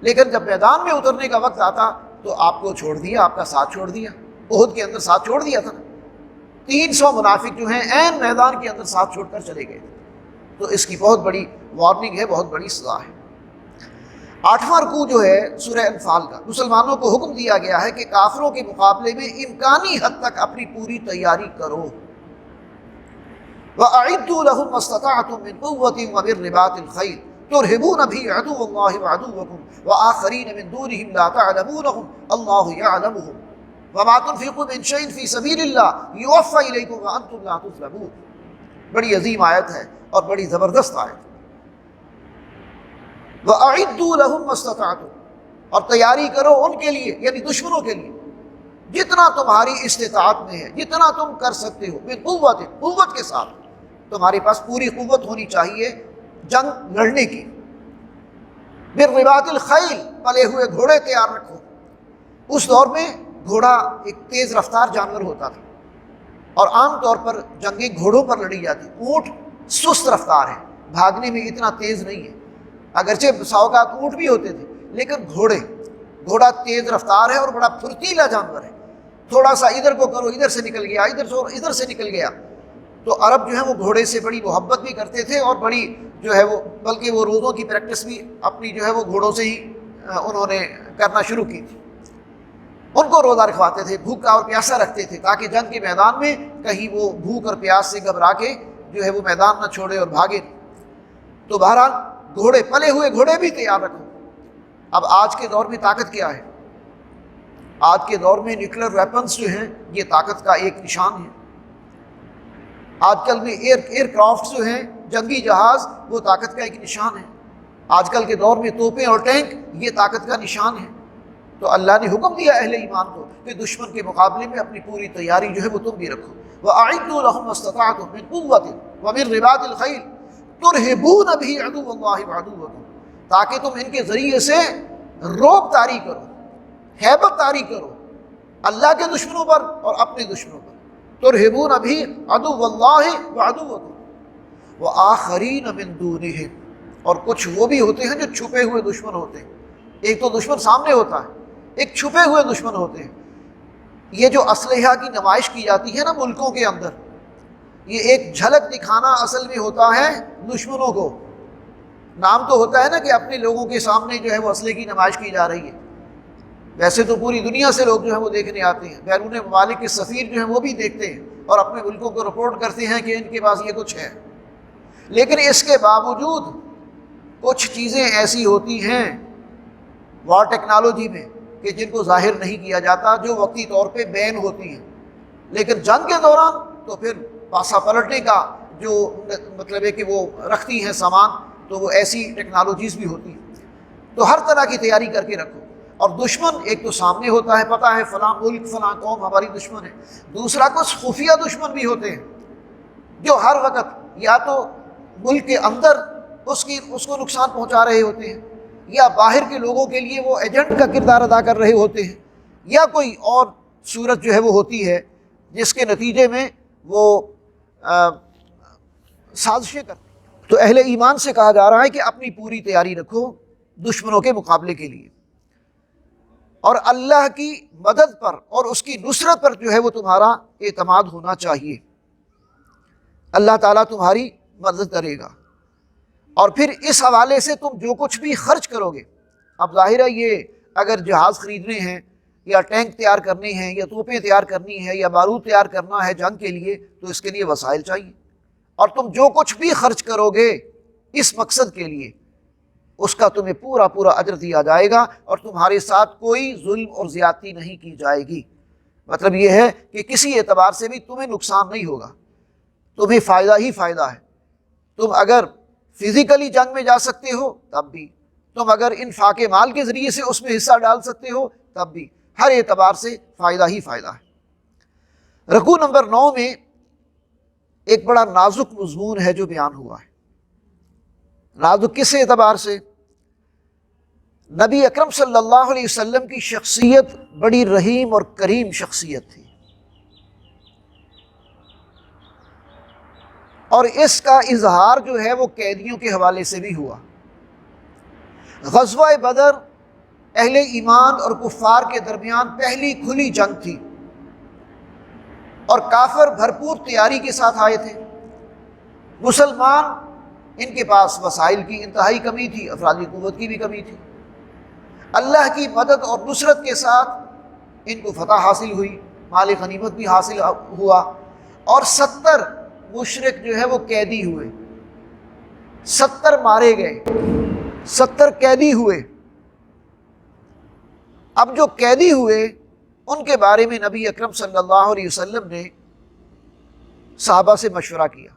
لیکن جب میدان میں اترنے کا وقت آتا تو آپ کو چھوڑ دیا، آپ کا ساتھ چھوڑ دیا۔ احد کے اندر ساتھ چھوڑ دیا تھا نا، 300 منافق جو ہیں عین میدان کے اندر ساتھ چھوڑ کر چلے گئے۔ تو اس کی بہت بڑی وارننگ ہے، بہت بڑی سزا ہے۔ 8واں رکوع جو ہے سورہ انفال کا، مسلمانوں کو حکم دیا گیا ہے کہ کافروں کے مقابلے میں امکانی حد تک اپنی پوری تیاری کرو۔ وَأَعِدُّوا لَهُم مَّا اسْتَطَعْتُم مِّن قُوَّةٍ وَمِن رِّبَاطِ الْخَيْلِ تُرْهِبُونَ بِهِ عَدُوَّ اللَّهِ وَعَدُوَّكُمْ وَآخَرِينَ مِن دُونِهِمْ لَا تَعْلَمُونَهُمْ اللَّهُ يَعْلَمُهُمْ وَمَا تُنفِقُوا مِن شَيْءٍ فِي سَبِيلِ اللَّهِ يُوَفَّ إِلَيْكُمْ وَأَنتُمْ لَا تُظْلَمُونَ۔ بڑی عظیم آیت ہے اور بڑی زبردست آیت ہے۔ وَأَعِدُّوا لَهُم مَّا اسْتَطَعْتُم، اور تیاری کرو ان کے لیے، یعنی دشمنوں کے لیے، جتنا تمہاری استطاعت میں ہے، جتنا تم کر سکتے ہو، من قوت، قوت کے ساتھ تمہارے پاس پوری قوت ہونی چاہیے جنگ لڑنے کی۔ من رباط الخیل، پلے ہوئے گھوڑے تیار رکھو۔ اس دور میں گھوڑا ایک تیز رفتار جانور ہوتا تھا، اور عام طور پر جنگیں گھوڑوں پر لڑی جاتی۔ اونٹ سست رفتار ہے، بھاگنے میں اتنا تیز نہیں ہے، اگرچہ بسا اوقات اونٹ بھی ہوتے تھے، لیکن گھوڑا تیز رفتار ہے اور بڑا پھرتیلا جانور ہے۔ تھوڑا سا ادھر کو کرو، ادھر سے نکل گیا، ادھر سے نکل گیا۔ تو عرب جو ہے وہ گھوڑے سے بڑی محبت بھی کرتے تھے، اور بڑی جو ہے وہ بلکہ وہ روزوں کی پریکٹس بھی اپنی جو ہے وہ گھوڑوں سے ہی انہوں نے کرنا شروع کی تھی۔ ان کو روزہ رکھواتے تھے، بھوکا اور پیاسا رکھتے تھے، تاکہ جنگ کے میدان میں کہیں وہ بھوک اور پیاس سے گھبرا کے جو ہے وہ میدان نہ چھوڑے اور بھاگے۔ تو بہرحال گھوڑے، پلے ہوئے گھوڑے بھی تیار رکھو۔ اب آج کے دور میں طاقت کیا ہے؟ آج کے دور میں نیوکلیر ویپنز جو ہیں یہ طاقت کا ایک نشان ہے۔ آج کل میں ایئر کرافٹ جو ہیں، جنگی جہاز، وہ طاقت کا ایک نشان ہے۔ آج کل کے دور میں توپیں اور ٹینک یہ طاقت کا نشان ہے۔ تو اللہ نے حکم دیا اہل ایمان کو کہ دشمن کے مقابلے میں اپنی پوری تیاری جو ہے وہ تم بھی رکھو۔ وَأَعِدُّوا لَهُم مَّا اسْتَطَعْتُم مِّن قُوَّةٍ وَمِن رِّبَاطِ الْخَيْلِ تُرْهِبُونَ بِهِ عَدُوَّ اللَّهِ وَعَدُوَّكُمْ، تاکہ تم ان کے ذریعے سے رعب طاری کرو، ہیبت طاری کرو اللہ کے دشمنوں پر اور اپنے دشمنوں پر۔ تُرْهِبُونَ بِهِ عَدُوَّ اللَّهِ وَعَدُوَّكُمْ وَآخَرِينَ مِن دُونِهِمْ، اور کچھ وہ بھی ہوتے ہیں جو چھپے ہوئے دشمن ہوتے ہیں۔ ایک تو دشمن سامنے ہوتا ہے، ایک چھپے ہوئے دشمن ہوتے ہیں۔ یہ جو اسلحہ کی نمائش کی جاتی ہے نا ملکوں کے اندر، یہ ایک جھلک دکھانا اصل میں ہوتا ہے دشمنوں کو۔ نام تو ہوتا ہے نا کہ اپنے لوگوں کے سامنے جو ہے وہ اسلحے کی نمائش کی جا رہی ہے، ویسے تو پوری دنیا سے لوگ جو ہیں وہ دیکھنے آتے ہیں، بیرون ممالک کے سفیر جو ہیں وہ بھی دیکھتے ہیں اور اپنے ملکوں کو رپورٹ کرتے ہیں کہ ان کے پاس یہ کچھ ہے۔ لیکن اس کے باوجود کچھ چیزیں ایسی ہوتی ہیں وار ٹیکنالوجی میں کہ جن کو ظاہر نہیں کیا جاتا، جو وقتی طور پہ بین ہوتی ہیں، لیکن جنگ کے دوران تو پھر پاسا پلٹنے کا جو مطلب ہے کہ وہ رکھتی ہیں سامان، تو وہ ایسی ٹیکنالوجیز بھی ہوتی ہیں۔ تو ہر طرح کی تیاری کر کے رکھو۔ اور دشمن ایک تو سامنے ہوتا ہے، پتہ ہے فلاں ملک فلاں قوم ہماری دشمن ہے، دوسرا کچھ خفیہ دشمن بھی ہوتے ہیں جو ہر وقت یا تو ملک کے اندر اس کو نقصان پہنچا رہے ہوتے ہیں، یا باہر کے لوگوں کے لیے وہ ایجنٹ کا کردار ادا کر رہے ہوتے ہیں، یا کوئی اور صورت جو ہے وہ ہوتی ہے جس کے نتیجے میں وہ سازشیں کرتے ہیں۔ تو اہل ایمان سے کہا جا رہا ہے کہ اپنی پوری تیاری رکھو دشمنوں کے مقابلے کے لیے، اور اللہ کی مدد پر اور اس کی نصرت پر جو ہے وہ تمہارا اعتماد ہونا چاہیے۔ اللہ تعالیٰ تمہاری مدد کرے گا، اور پھر اس حوالے سے تم جو کچھ بھی خرچ کرو گے، اب ظاہر ہے یہ اگر جہاز خریدنے ہیں یا ٹینک تیار کرنے ہیں یا توپیں تیار کرنی ہے یا بارود تیار کرنا ہے جنگ کے لیے، تو اس کے لیے وسائل چاہیے، اور تم جو کچھ بھی خرچ کرو گے اس مقصد کے لیے اس کا تمہیں پورا پورا اجر دیا جائے گا، اور تمہارے ساتھ کوئی ظلم اور زیادتی نہیں کی جائے گی۔ مطلب یہ ہے کہ کسی اعتبار سے بھی تمہیں نقصان نہیں ہوگا، تمہیں فائدہ ہی فائدہ ہے۔ تم اگر فزیکلی جنگ میں جا سکتے ہو تب بھی، تم اگر انفاق مال کے ذریعے سے اس میں حصہ ڈال سکتے ہو تب بھی، ہر اعتبار سے فائدہ ہی فائدہ ہے۔ رکوع نمبر 9 میں ایک بڑا نازک مضمون ہے جو بیان ہوا ہے۔ نازک کس اعتبار سے؟ نبی اکرم صلی اللہ علیہ وسلم کی شخصیت بڑی رحیم اور کریم شخصیت تھی، اور اس کا اظہار جو ہے وہ قیدیوں کے حوالے سے بھی ہوا۔ غزوہ بدر اہل ایمان اور کفار کے درمیان پہلی کھلی جنگ تھی، اور کافر بھرپور تیاری کے ساتھ آئے تھے۔ مسلمان ان کے پاس وسائل کی انتہائی کمی تھی، افرادی قوت کی بھی کمی تھی۔ اللہ کی مدد اور نصرت کے ساتھ ان کو فتح حاصل ہوئی، مال غنیمت بھی حاصل ہوا، اور 70 مشرک جو ہے وہ قیدی ہوئے، 70 مارے گئے، 70 قیدی ہوئے۔ اب جو قیدی ہوئے ان کے بارے میں نبی اکرم صلی اللہ علیہ وسلم نے صحابہ سے مشورہ کیا۔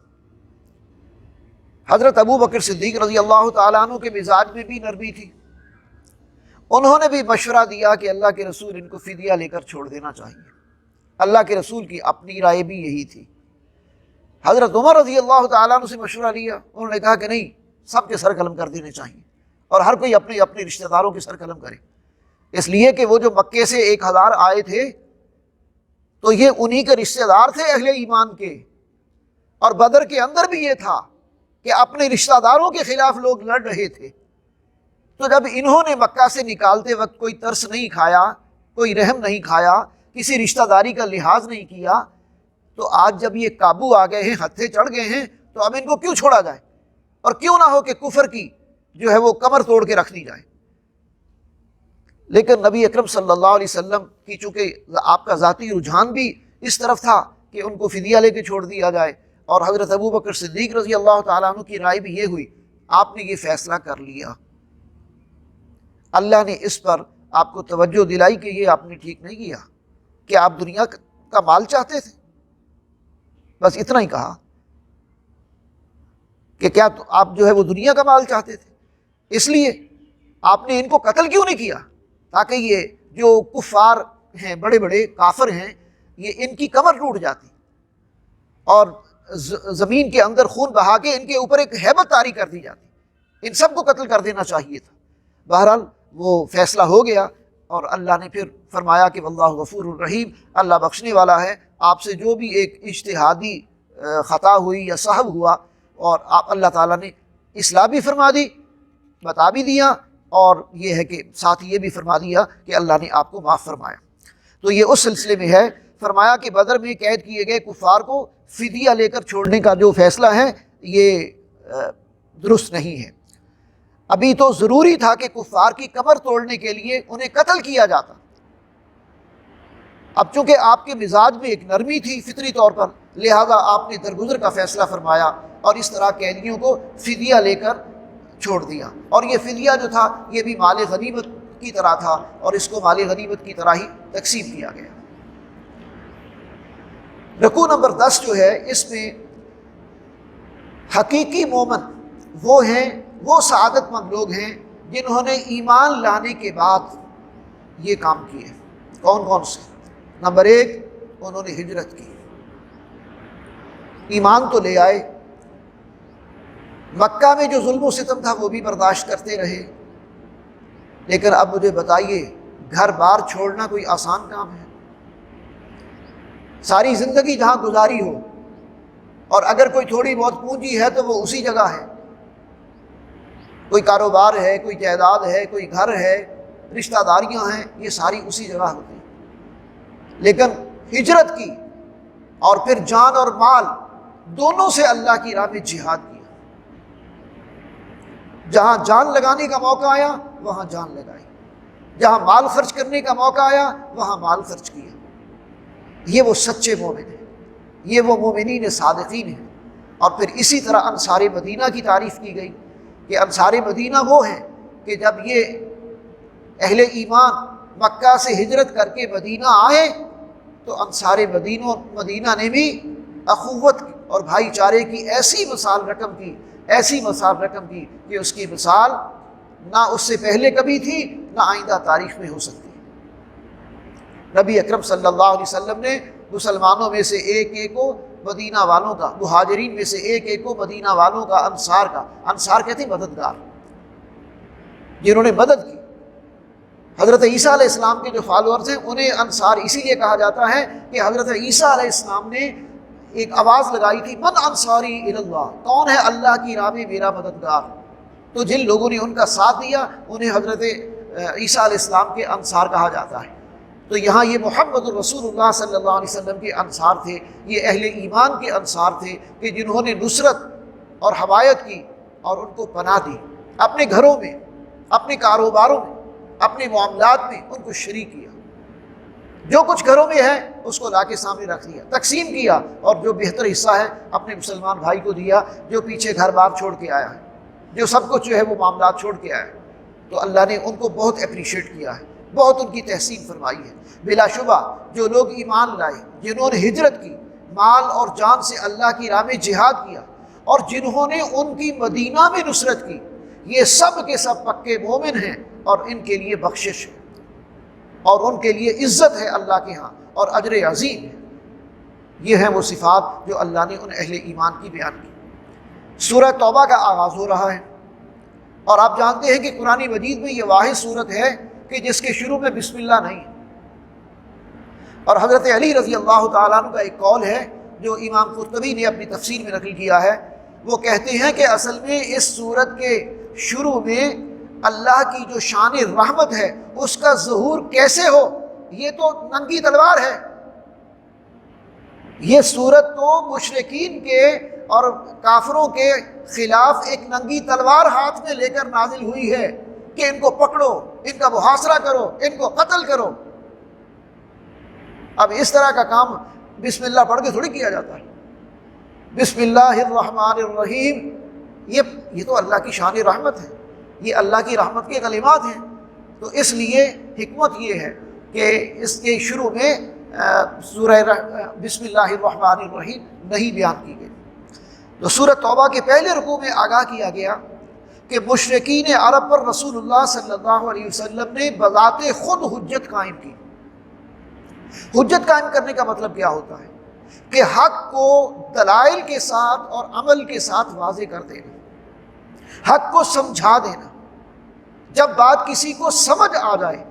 حضرت ابو بکر صدیق رضی اللہ تعالیٰ عنہ کے مزاج میں بھی نرمی تھی، انہوں نے بھی مشورہ دیا کہ اللہ کے رسول ان کو فدیہ لے کر چھوڑ دینا چاہیے۔ اللہ کے رسول کی اپنی رائے بھی یہی تھی۔ حضرت عمر رضی اللہ تعالیٰ عنہ سے مشورہ لیا، انہوں نے کہا کہ نہیں، سب کے سر قلم کر دینے چاہیے، اور ہر کوئی اپنے اپنے رشتہ داروں کے سر قلم کرے، اس لیے کہ وہ جو مکے سے 1000 آئے تھے تو یہ انہی کے رشتہ دار تھے اہل ایمان کے، اور بدر کے اندر بھی یہ تھا کہ اپنے رشتہ داروں کے خلاف لوگ لڑ رہے تھے۔ تو جب انہوں نے مکہ سے نکالتے وقت کوئی ترس نہیں کھایا، کوئی رحم نہیں کھایا، کسی رشتہ داری کا لحاظ نہیں کیا، تو آج جب یہ قابو آ گئے ہیں، ہتھے چڑھ گئے ہیں، تو اب ان کو کیوں چھوڑا جائے، اور کیوں نہ ہو کہ کفر کی جو ہے وہ کمر توڑ کے رکھ دی جائے۔ لیکن نبی اکرم صلی اللہ علیہ وسلم کی چونکہ آپ کا ذاتی رجحان بھی اس طرف تھا کہ ان کو فدیہ لے کے چھوڑ دیا جائے، اور حضرت ابو بکر صدیق رضی اللہ تعالیٰ عنہ کی رائے بھی یہ ہوئی، آپ نے یہ فیصلہ کر لیا۔ اللہ نے اس پر آپ کو توجہ دلائی کہ یہ آپ نے ٹھیک نہیں کیا، کہ آپ دنیا کا مال چاہتے تھے، بس اتنا ہی کہا کہ کیا آپ جو ہے وہ دنیا کا مال چاہتے تھے، اس لیے آپ نے ان کو قتل کیوں نہیں کیا، تاکہ یہ جو کفار ہیں، بڑے بڑے کافر ہیں، یہ ان کی کمر ٹوٹ جاتی اور زمین کے اندر خون بہا کے ان کے اوپر ایک ہیبت طاری کر دی جاتی، ان سب کو قتل کر دینا چاہیے تھا۔ بہرحال وہ فیصلہ ہو گیا، اور اللہ نے پھر فرمایا کہ واللہ غفور الرحیم، اللہ بخشنے والا ہے، آپ سے جو بھی ایک اجتہادی خطا ہوئی یا سہو ہوا، اور آپ اللہ تعالیٰ نے اصلاح بھی فرما دی، بتا بھی دیا، اور یہ ہے کہ ساتھ یہ بھی فرما دیا کہ اللہ نے آپ کو معاف فرمایا۔ تو یہ اس سلسلے میں ہے، فرمایا کہ بدر میں قید کیے گئے کفار کو فدیہ لے کر چھوڑنے کا جو فیصلہ ہے یہ درست نہیں ہے۔ ابھی تو ضروری تھا کہ کفار کی کمر توڑنے کے لیے انہیں قتل کیا جاتا، اب چونکہ آپ کے مزاج میں ایک نرمی تھی فطری طور پر، لہذا آپ نے درگزر کا فیصلہ فرمایا، اور اس طرح قیدیوں کو فدیہ لے کر چھوڑ دیا۔ اور یہ فدیہ جو تھا یہ بھی مال غنیمت کی طرح تھا، اور اس کو مال غنیمت کی طرح ہی تقسیم کیا گیا۔ رکوع نمبر 10 جو ہے، اس میں حقیقی مومن وہ ہیں، وہ سعادت مند لوگ ہیں جنہوں نے ایمان لانے کے بعد یہ کام کیے۔ کون کون سے؟ نمبر 1، انہوں نے ہجرت کی، ایمان تو لے آئے، مکہ میں جو ظلم و ستم تھا وہ بھی برداشت کرتے رہے، لیکن اب مجھے بتائیے، گھر بار چھوڑنا کوئی آسان کام ہے؟ ساری زندگی جہاں گزاری ہو، اور اگر کوئی تھوڑی بہت پونجی ہے تو وہ اسی جگہ ہے، کوئی کاروبار ہے، کوئی جائیداد ہے، کوئی گھر ہے، رشتہ داریاں ہیں، یہ ساری اسی جگہ ہوتی ہیں۔ لیکن ہجرت کی اور پھر جان اور مال دونوں سے اللہ کی راہ میں جہاد کیا، جہاں جان لگانے کا موقع آیا وہاں جان لگائی، جہاں مال خرچ کرنے کا موقع آیا وہاں مال خرچ کیا۔ یہ وہ سچے مومن ہیں، یہ وہ مومنین صادقین ہیں۔ اور پھر اسی طرح انصار مدینہ کی تعریف کی گئی کہ انصار مدینہ وہ ہیں کہ جب یہ اہل ایمان مکہ سے ہجرت کر کے مدینہ آئے تو انصار مدینہ نے بھی اخوت اور بھائی چارے کی ایسی مثال رقم کی، ایسی مثال رقم کی کہ اس کی مثال نہ اس سے پہلے کبھی تھی نہ آئندہ تاریخ میں ہو سکتی ہے۔ نبی اکرم صلی اللہ علیہ وسلم نے مسلمانوں میں سے ایک ایک کو، مدینہ والوں کا، مہاجرین میں سے ایک ایک کو، مدینہ والوں کا، انصار کہتے ہیں مددگار، جنہوں نے مدد کی۔ حضرت عیسیٰ علیہ السلام کے جو فالورز ہیں انہیں انصار اسی لیے کہا جاتا ہے کہ حضرت عیسیٰ علیہ السلام نے ایک آواز لگائی تھی، من انصاری الی اللہ، کون ہے اللہ کی راہ میں میرا مددگار؟ تو جن لوگوں نے ان کا ساتھ دیا انہیں حضرت عیسیٰ علیہ السلام کے انصار کہا جاتا ہے۔ تو یہاں یہ محمد رسول اللہ صلی اللہ علیہ وسلم کے انصار تھے، یہ اہل ایمان کے انصار تھے کہ جنہوں نے نصرت اور حمایت کی اور ان کو پناہ دی، اپنے گھروں میں، اپنے کاروباروں میں، اپنے معاملات میں ان کو شریک کیا، جو کچھ گھروں میں ہے اس کو لا کے سامنے رکھ دیا، تقسیم کیا، اور جو بہتر حصہ ہے اپنے مسلمان بھائی کو دیا جو پیچھے گھر بار چھوڑ کے آیا ہے، جو سب کچھ جو ہے وہ معاملات چھوڑ کے آیا ہے۔ تو اللہ نے ان کو بہت اپریشیٹ کیا ہے، بہت ان کی تحسین فرمائی ہے۔ بلا شبہ جو لوگ ایمان لائے، جنہوں نے ہجرت کی، مال اور جان سے اللہ کی راہ میں جہاد کیا، اور جنہوں نے ان کی مدینہ میں نصرت کی، یہ سب کے سب پکے مومن ہیں، اور ان کے لیے بخشش ہے اور ان کے لیے عزت ہے اللہ کے ہاں اور اجر عظیم ہے۔ یہ ہیں وہ صفات جو اللہ نے ان اہل ایمان کی بیان کی۔ سورہ توبہ کا آغاز ہو رہا ہے، اور آپ جانتے ہیں کہ قرآن مجید میں یہ واحد سورت ہے کہ جس کے شروع میں بسم اللہ نہیں ہے۔ اور حضرت علی رضی اللہ تعالیٰ عنہ کا ایک قول ہے جو امام قرطبی نے اپنی تفسیر میں نقل کیا ہے، وہ کہتے ہیں کہ اصل میں اس سورت کے شروع میں اللہ کی جو شان رحمت ہے اس کا ظہور کیسے ہو، یہ تو ننگی تلوار ہے۔ یہ سورت تو مشرکین کے اور کافروں کے خلاف ایک ننگی تلوار ہاتھ میں لے کر نازل ہوئی ہے کہ ان کو پکڑو، ان کا محاصرہ کرو، ان کو قتل کرو۔ اب اس طرح کا کام بسم اللہ پڑھ کے تھوڑی کیا جاتا ہے۔ بسم اللہ الرحمن الرحیم، یہ تو اللہ کی شان رحمت ہے، یہ اللہ کی رحمت کے کلمات ہیں۔ تو اس لیے حکمت یہ ہے کہ اس کے شروع میں سورہ بسم اللہ الرحمن الرحیم نہیں بیان کی گئی۔ تو سورہ توبہ کے پہلے رکوع میں آگاہ کیا گیا کہ مشرکین عرب پر رسول اللہ صلی اللہ علیہ وسلم نے بذات خود حجت قائم کی۔ حجت قائم کرنے کا مطلب کیا ہوتا ہے کہ حق کو دلائل کے ساتھ اور عمل کے ساتھ واضح کر دینا، حق کو سمجھا دینا۔ جب بات کسی کو سمجھ آ جائے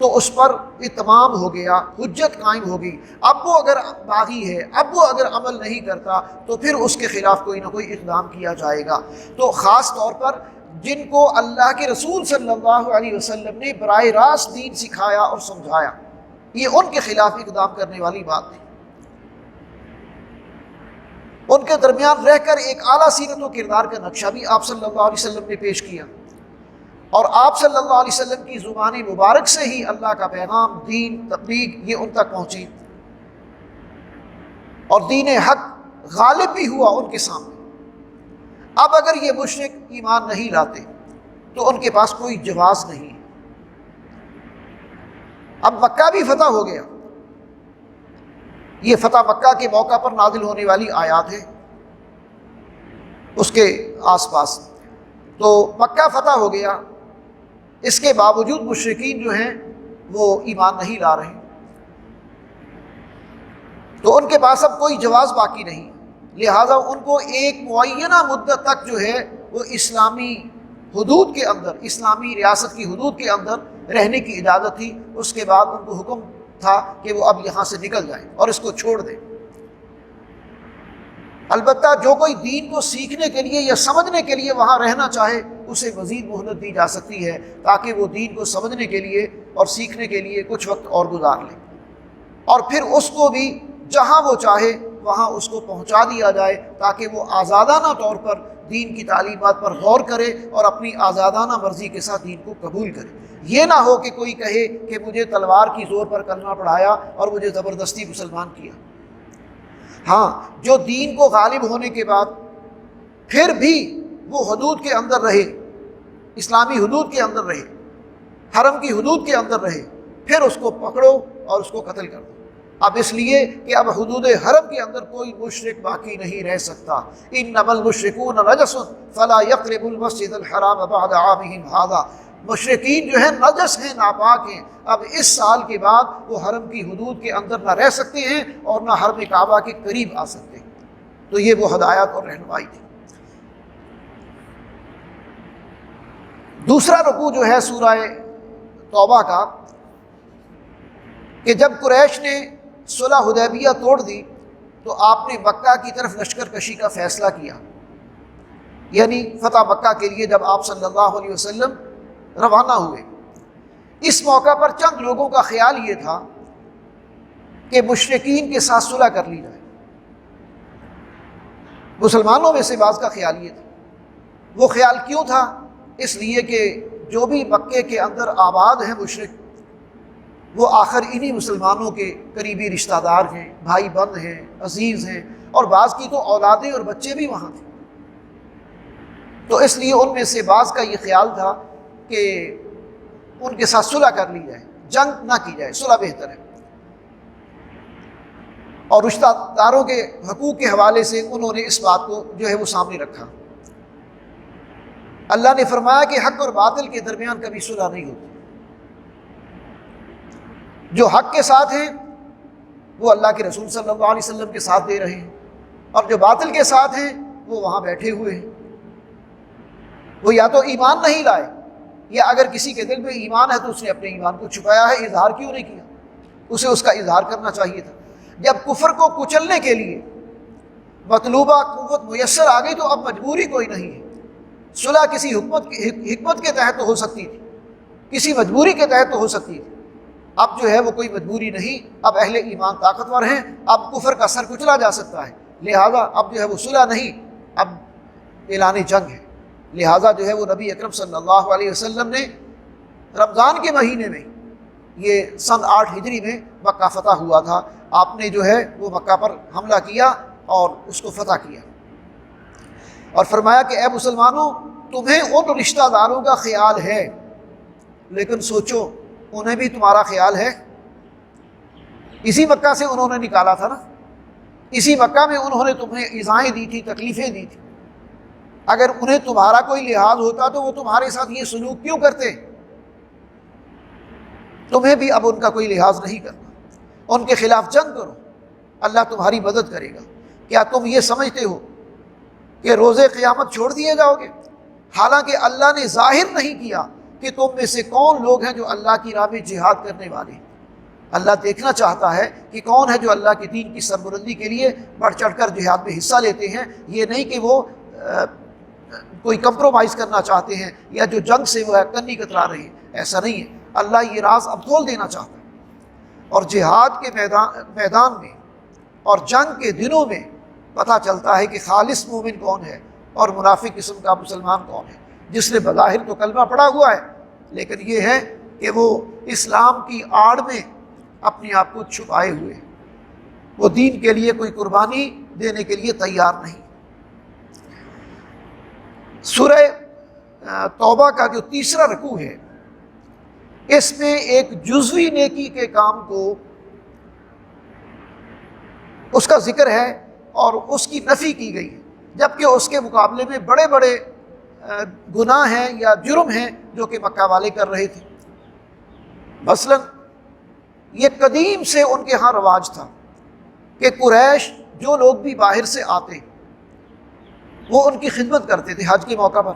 تو اس پر اتمام ہو گیا، حجت قائم ہوگی۔ اب وہ اگر باغی ہے، اب وہ اگر عمل نہیں کرتا تو پھر اس کے خلاف کوئی نہ کوئی اقدام کیا جائے گا۔ تو خاص طور پر جن کو اللہ کے رسول صلی اللہ علیہ وسلم نے براہ راست دین سکھایا اور سمجھایا، یہ ان کے خلاف اقدام کرنے والی بات نہیں۔ ان کے درمیان رہ کر ایک اعلیٰ سیرت و کردار کا نقشہ بھی آپ صلی اللہ علیہ وسلم نے پیش کیا، اور آپ صلی اللہ علیہ وسلم کی زبان مبارک سے ہی اللہ کا پیغام، دین، تبلیغ یہ ان تک پہنچی، اور دین حق غالب بھی ہوا ان کے سامنے۔ اب اگر یہ مشرک ایمان نہیں لاتے تو ان کے پاس کوئی جواز نہیں۔ اب مکہ بھی فتح ہو گیا، یہ فتح مکہ کے موقع پر نازل ہونے والی آیات ہے اس کے آس پاس۔ تو مکہ فتح ہو گیا، اس کے باوجود مشرکین جو ہیں وہ ایمان نہیں لا رہے، تو ان کے پاس اب کوئی جواز باقی نہیں، لہٰذا ان کو ایک معینہ مدت تک جو ہے وہ اسلامی حدود کے اندر، اسلامی ریاست کی حدود کے اندر رہنے کی اجازت تھی۔ اس کے بعد ان کو حکم تھا کہ وہ اب یہاں سے نکل جائیں اور اس کو چھوڑ دیں۔ البتہ جو کوئی دین کو سیکھنے کے لیے یا سمجھنے کے لیے وہاں رہنا چاہے اسے مزید مہلت دی جا سکتی ہے تاکہ وہ دین کو سمجھنے کے لیے اور سیکھنے کے لیے کچھ وقت اور گزار لے، اور پھر اس کو بھی جہاں وہ چاہے وہاں اس کو پہنچا دیا جائے تاکہ وہ آزادانہ طور پر دین کی تعلیمات پر غور کرے اور اپنی آزادانہ مرضی کے ساتھ دین کو قبول کرے۔ یہ نہ ہو کہ کوئی کہے کہ مجھے تلوار کی زور پر کلمہ پڑھایا اور مجھے زبردستی مسلمان کیا۔ ہاں، جو دین کو غالب ہونے کے بعد پھر بھی وہ حدود کے اندر رہے، اسلامی حدود کے اندر رہے، حرم کی حدود کے اندر رہے، پھر اس کو پکڑو اور اس کو قتل کر دو۔ اب اس لیے کہ اب حدود حرم کے اندر کوئی مشرک باقی نہیں رہ سکتا۔ انما المشرکون نجس فلا یقربوا المسجد الحرام بعد عامهم ھذا، مشرکین جو ہیں نجس ہیں، ناپاک ہیں، اب اس سال کے بعد وہ حرم کی حدود کے اندر نہ رہ سکتے ہیں اور نہ حرم کعبہ کے قریب آ سکتے ہیں۔ تو یہ وہ ہدایات اور رہنمائی تھی۔ دوسرا رکوع جو ہے سورہ توبہ کا، کہ جب قریش نے صلح حدیبیہ توڑ دی تو آپ نے مکہ کی طرف لشکر کشی کا فیصلہ کیا، یعنی فتح مکہ کے لیے جب آپ صلی اللہ علیہ وسلم روانہ ہوئے۔ اس موقع پر چند لوگوں کا خیال یہ تھا کہ مشرکین کے ساتھ صلح کر لی جائے۔ مسلمانوں میں سے بعض کا خیال یہ تھا۔ وہ خیال کیوں تھا؟ اس لیے کہ جو بھی مکے کے اندر آباد ہیں مشرک، وہ آخر انہی مسلمانوں کے قریبی رشتہ دار ہیں، بھائی بند ہیں، عزیز ہیں، اور بعض کی تو اولادیں اور بچے بھی وہاں تھے۔ تو اس لیے ان میں سے بعض کا یہ خیال تھا کہ ان کے ساتھ صلح کر لی جائے، جنگ نہ کی جائے، صلح بہتر ہے۔ اور رشتہ داروں کے حقوق کے حوالے سے انہوں نے اس بات کو جو ہے وہ سامنے رکھا۔ اللہ نے فرمایا کہ حق اور باطل کے درمیان کبھی صلح نہیں ہوتی۔ جو حق کے ساتھ ہیں وہ اللہ کے رسول صلی اللہ علیہ وسلم کے ساتھ دے رہے ہیں، اور جو باطل کے ساتھ ہیں وہ وہاں بیٹھے ہوئے ہیں۔ وہ یا تو ایمان نہیں لائے، یا اگر کسی کے دل میں ایمان ہے تو اس نے اپنے ایمان کو چھپایا ہے، اظہار کیوں نہیں کیا؟ اسے اس کا اظہار کرنا چاہیے تھا۔ جب کفر کو کچلنے کے لیے مطلوبہ قوت میسر آ گئی تو اب مجبوری کوئی نہیں ہے۔ صلح کسی حکمت کے تحت تو ہو سکتی تھی، کسی مجبوری کے تحت تو ہو سکتی تھی، اب جو ہے وہ کوئی مجبوری نہیں، اب اہل ایمان طاقتور ہیں، اب کفر کا سر کچلا جا سکتا ہے، لہٰذا اب جو ہے وہ صلح نہیں، اب اعلان جنگ ہے۔ لہٰذا جو ہے وہ نبی اکرم صلی اللہ علیہ وسلم نے رمضان کے مہینے میں، یہ سن 8 ہجری میں مکہ فتح ہوا تھا، آپ نے جو ہے وہ مکہ پر حملہ کیا اور اس کو فتح کیا، اور فرمایا کہ اے مسلمانوں، تمہیں ان رشتہ داروں کا خیال ہے، لیکن سوچو انہیں بھی تمہارا خیال ہے۔ اسی مکہ سے انہوں نے نکالا تھا نا، اسی مکہ میں انہوں نے تمہیں ایذائیں دی تھی، تکلیفیں دی تھی۔ اگر انہیں تمہارا کوئی لحاظ ہوتا تو وہ تمہارے ساتھ یہ سلوک کیوں کرتے؟ تمہیں بھی اب ان کا کوئی لحاظ نہیں کرنا، ان کے خلاف جنگ کرو، اللہ تمہاری مدد کرے گا۔ کیا تم یہ سمجھتے ہو کہ روز قیامت چھوڑ دیے جاؤ گے؟ حالانکہ اللہ نے ظاہر نہیں کیا کہ تم میں سے کون لوگ ہیں جو اللہ کی راہ میں جہاد کرنے والے ہیں۔ اللہ دیکھنا چاہتا ہے کہ کون ہے جو اللہ کے دین کی سربلندی کے لیے بڑھ چڑھ کر جہاد میں حصہ لیتے ہیں، یہ نہیں کہ وہ کوئی کمپرومائز کرنا چاہتے ہیں یا جو جنگ سے وہ کنی کترا رہے ہیں، ایسا نہیں ہے۔ اللہ یہ راز اب کھول دینا چاہتا ہے، اور جہاد کے میدان میں اور جنگ کے دنوں میں پتہ چلتا ہے کہ خالص مومن کون ہے اور منافق قسم کا مسلمان کون ہے، جس نے بظاہر تو کلمہ پڑھا ہوا ہے لیکن یہ ہے کہ وہ اسلام کی آڑ میں اپنے آپ کو چھپائے ہوئے، وہ دین کے لیے کوئی قربانی دینے کے لیے تیار نہیں۔ سورہ توبہ کا جو تیسرا رکوع ہے، اس میں ایک جزوی نیکی کے کام کو اس کا ذکر ہے اور اس کی نفی کی گئی ہے، جبکہ اس کے مقابلے میں بڑے بڑے گناہ ہیں یا جرم ہیں جو کہ مکہ والے کر رہے تھے۔ مثلا یہ قدیم سے ان کے ہاں رواج تھا کہ قریش جو لوگ بھی باہر سے آتے وہ ان کی خدمت کرتے تھے، حج کے موقع پر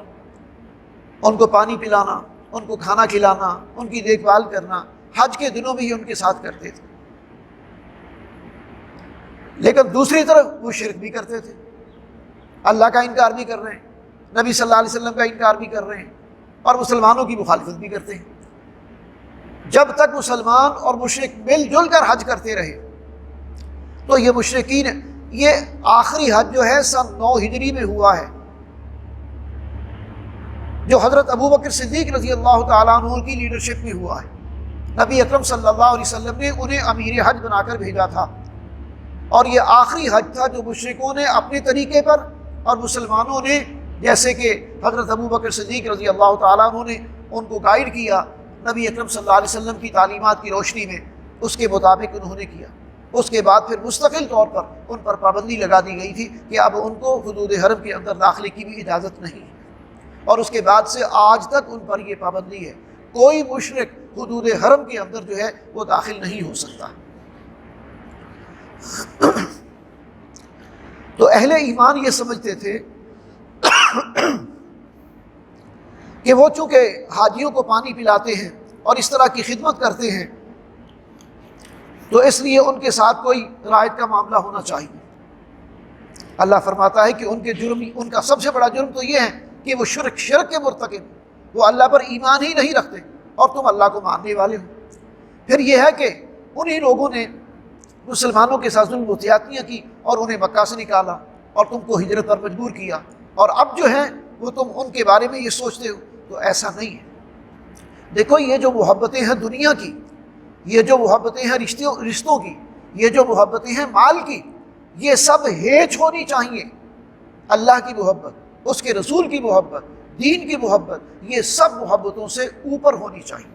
ان کو پانی پلانا، ان کو کھانا کھلانا، ان کی دیکھ بھال کرنا، حج کے دنوں میں ہی ان کے ساتھ کرتے تھے۔ لیکن دوسری طرف وہ شرک بھی کرتے تھے، اللہ کا انکار بھی کر رہے ہیں، نبی صلی اللہ علیہ وسلم کا انکار بھی کر رہے ہیں، اور مسلمانوں کی مخالفت بھی کرتے ہیں۔ جب تک مسلمان اور مشرک مل جل کر حج کرتے رہے تو یہ مشرکین، یہ آخری حج جو ہے سن 9 ہجری میں ہوا ہے، جو حضرت ابو بکر صدیق رضی اللہ تعالیٰ عنہ کی لیڈرشپ میں ہوا ہے۔ نبی اکرم صلی اللہ علیہ وسلم نے انہیں امیر حج بنا کر بھیجا تھا، اور یہ آخری حج تھا جو مشرکوں نے اپنے طریقے پر اور مسلمانوں نے، جیسے کہ حضرت ابو بکر صدیق رضی اللہ تعالیٰ عنہ نے ان کو گائیڈ کیا نبی اکرم صلی اللہ علیہ وسلم کی تعلیمات کی روشنی میں، اس کے مطابق انہوں نے کیا۔ اس کے بعد پھر مستقل طور پر ان پر پابندی لگا دی گئی تھی کہ اب ان کو حدود حرم کے اندر داخلے کی بھی اجازت نہیں ہے، اور اس کے بعد سے آج تک ان پر یہ پابندی ہے، کوئی مشرک حدود حرم کے اندر جو ہے وہ داخل نہیں ہو سکتا۔ تو اہل ایمان یہ سمجھتے تھے کہ وہ چونکہ حاجیوں کو پانی پلاتے ہیں اور اس طرح کی خدمت کرتے ہیں تو اس لیے ان کے ساتھ کوئی رعایت کا معاملہ ہونا چاہیے۔ اللہ فرماتا ہے کہ ان کا سب سے بڑا جرم تو یہ ہے کہ وہ شرک کے مرتکب، وہ اللہ پر ایمان ہی نہیں رکھتے اور تم اللہ کو ماننے والے ہو۔ پھر یہ ہے کہ انہی لوگوں نے مسلمانوں کے ساتھ ظلم و زیادتیاں کی اور انہیں مکہ سے نکالا اور تم کو ہجرت پر مجبور کیا، اور اب جو ہے وہ تم ان کے بارے میں یہ سوچتے ہو، تو ایسا نہیں ہے۔ دیکھو یہ جو محبتیں ہیں دنیا کی، یہ جو محبتیں ہیں رشتوں کی، یہ جو محبتیں ہیں مال کی، یہ سب ہیچ ہونی چاہیے۔ اللہ کی محبت، اس کے رسول کی محبت، دین کی محبت، یہ سب محبتوں سے اوپر ہونی چاہیے۔